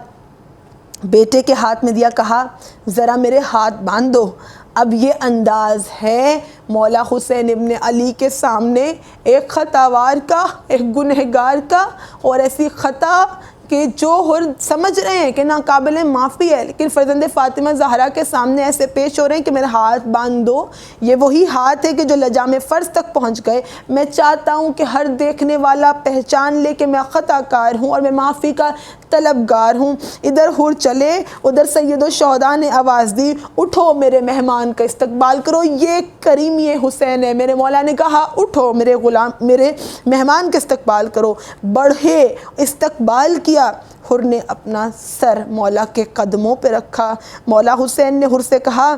بیٹے کے ہاتھ میں دیا، کہا ذرا میرے ہاتھ باندھ دو۔ اب یہ انداز ہے مولا حسین ابن علی کے سامنے ایک خطاوار کا، ایک گنہگار کا، اور ایسی خطا کہ جو حر سمجھ رہے ہیں کہ ناقابل معافی ہے، لیکن فرزند فاطمہ زہرا کے سامنے ایسے پیش ہو رہے ہیں کہ میرا ہاتھ باندھ دو۔ یہ وہی ہاتھ ہے کہ جو لجام فرض تک پہنچ گئے۔ میں چاہتا ہوں کہ ہر دیکھنے والا پہچان لے کہ میں خطا کار ہوں اور میں معافی کا طلبگار ہوں۔ ادھر حور چلے، ادھر سید الشہداء نے آواز دی اٹھو میرے مہمان کا استقبال کرو، یہ کریمی حسین ہے۔ میرے مولا نے کہا اٹھو میرے غلام، میرے مہمان کا استقبال کرو۔ بڑھے، استقبال کیا۔ حر نے اپنا سر مولا کے قدموں پہ رکھا۔ مولا حسین نے حر سے کہا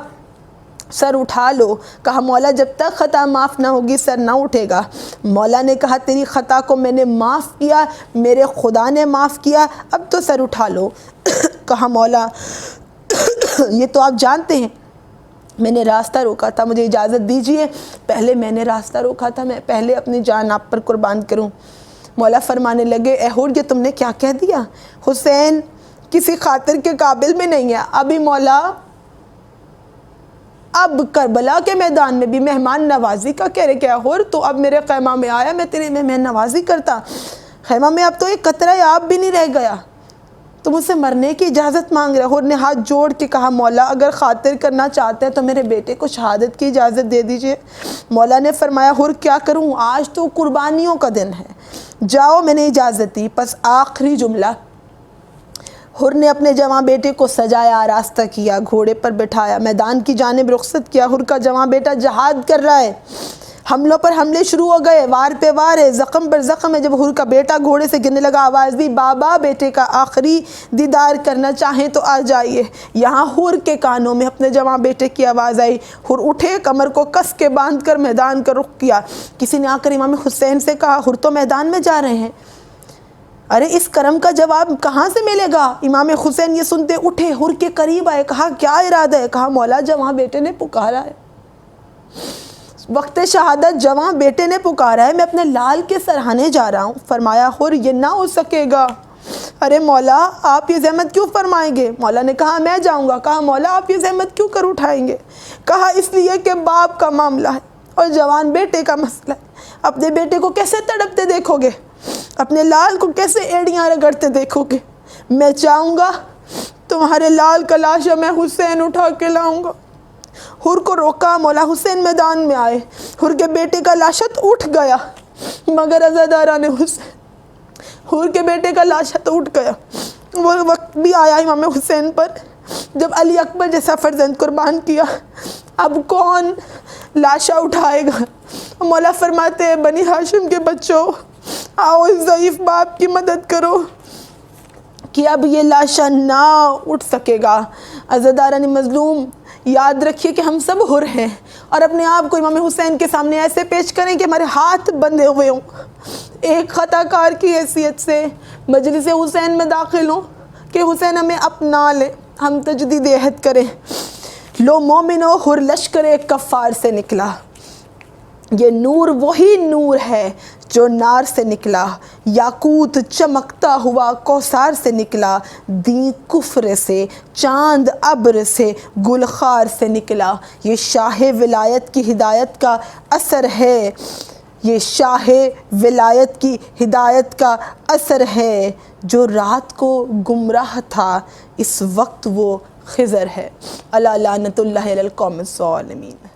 سر اٹھا لو۔ کہا مولا جب تک خطا معاف نہ ہوگی سر نہ اٹھے گا۔ مولا نے کہا تیری خطا کو میں نے معاف کیا، میرے خدا نے معاف کیا، اب تو سر اٹھا لو۔ کہا مولا یہ تو آپ جانتے ہیں میں نے راستہ روکا تھا، مجھے اجازت دیجیے پہلے میں نے راستہ روکا تھا، میں پہلے اپنی جان آپ پر قربان کروں۔ مولا فرمانے لگے اے حر یہ تم نے کیا کہہ دیا؟ حسین کسی خاطر کے قابل بھی نہیں ہے۔ ابھی مولا اب کربلا کے میدان میں بھی مہمان نوازی کا کہہ رہے کیا حر تو اب میرے خیمہ میں آیا، میں تیری مہمان نوازی کرتا؟ خیمہ میں اب تو ایک قطرہ آب بھی نہیں رہ گیا، تو مجھ سے مرنے کی اجازت مانگ رہا۔ حر نے ہاتھ جوڑ کے کہا مولا اگر خاطر کرنا چاہتے ہیں تو میرے بیٹے کو شہادت کی اجازت دے دیجئے۔ مولا نے فرمایا حر کیا کروں، آج تو قربانیوں کا دن ہے، جاؤ میں نے اجازت دی۔ پس آخری جملہ، حر نے اپنے جواں بیٹے کو سجایا، آراستہ کیا، گھوڑے پر بٹھایا، میدان کی جانب رخصت کیا۔ حر کا جواں بیٹا جہاد کر رہا ہے، حملوں پر حملے شروع ہو گئے، وار پہ وار ہے، زخم پر زخم ہے۔ جب حر کا بیٹا گھوڑے سے گرنے لگا آواز دی بابا بیٹے کا آخری دیدار کرنا چاہیں تو آ جائیے۔ یہاں حر کے کانوں میں اپنے جواں بیٹے کی آواز آئی۔ حر اٹھے، کمر کو کس کے باندھ کر میدان کا رخ کیا۔ کسی نے آ کر امام حسین سے کہا حر تو میدان میں جا رہے ہیں، ارے اس کرم کا جواب کہاں سے ملے گا؟ امام حسین یہ سنتے اٹھے، حر کے قریب آئے، کہا کیا ارادہ ہے؟ کہا مولا جواں بیٹے نے پکارا ہے، وقت شہادت جواں بیٹے نے پکارا ہے، میں اپنے لال کے سرہانے جا رہا ہوں۔ فرمایا حر یہ نہ ہو سکے گا۔ ارے مولا آپ یہ زحمت کیوں فرمائیں گے؟ مولا نے کہا میں جاؤں گا۔ کہا مولا آپ یہ زحمت کیوں کر اٹھائیں گے؟ کہا اس لیے کہ باپ کا معاملہ ہے اور جوان بیٹے کا مسئلہ ہے، اپنے بیٹے کو کیسے تڑپتے دیکھو گے، اپنے لال کو کیسے ایڑیاں رگڑتے دیکھو گے؟ میں چاہوں گا تمہارے لال کا لاشا میں حسین اٹھا کے لاؤں گا۔ حر کو روکا، مولا حسین میدان میں آئے، حر کے بیٹے کا لاشا تو اٹھ گیا، مگر عزادارہ نے حر کے بیٹے کا لاشا تو اٹھ گیا۔ وہ وقت بھی آیا امام حسین پر جب علی اکبر جیسا فرزند قربان کیا، اب کون لاشا اٹھائے گا؟ مولا فرماتے ہیں بنی ہاشم کے بچوں آؤ اس ضعیف باپ کی مدد کرو کہ اب یہ لاشا نہ اٹھ سکے گا۔ عزادارہ مظلوم یاد رکھیے کہ ہم سب حر ہیں اور اپنے آپ کو امام حسین کے سامنے ایسے پیش کریں کہ ہمارے ہاتھ بندھے ہوئے ہوں، ایک خطا کار کی حیثیت سے مجلس حسین میں داخل ہوں کہ حسین ہمیں اپنا لے، ہم تجدید عہد کریں۔ لو مومنو حر لشکر کفار سے نکلا، یہ نور وہی نور ہے جو نار سے نکلا، یاقوت چمکتا ہوا کوثر سے نکلا، دین کفر سے چاند ابر سے گلخار سے نکلا۔ یہ شاہ ولایت کی ہدایت کا اثر ہے، یہ شاہ ولایت کی ہدایت کا اثر ہے، جو رات کو گمراہ تھا اس وقت وہ خضر ہے۔ الا لعنت اللہ علی القوم الظالمین۔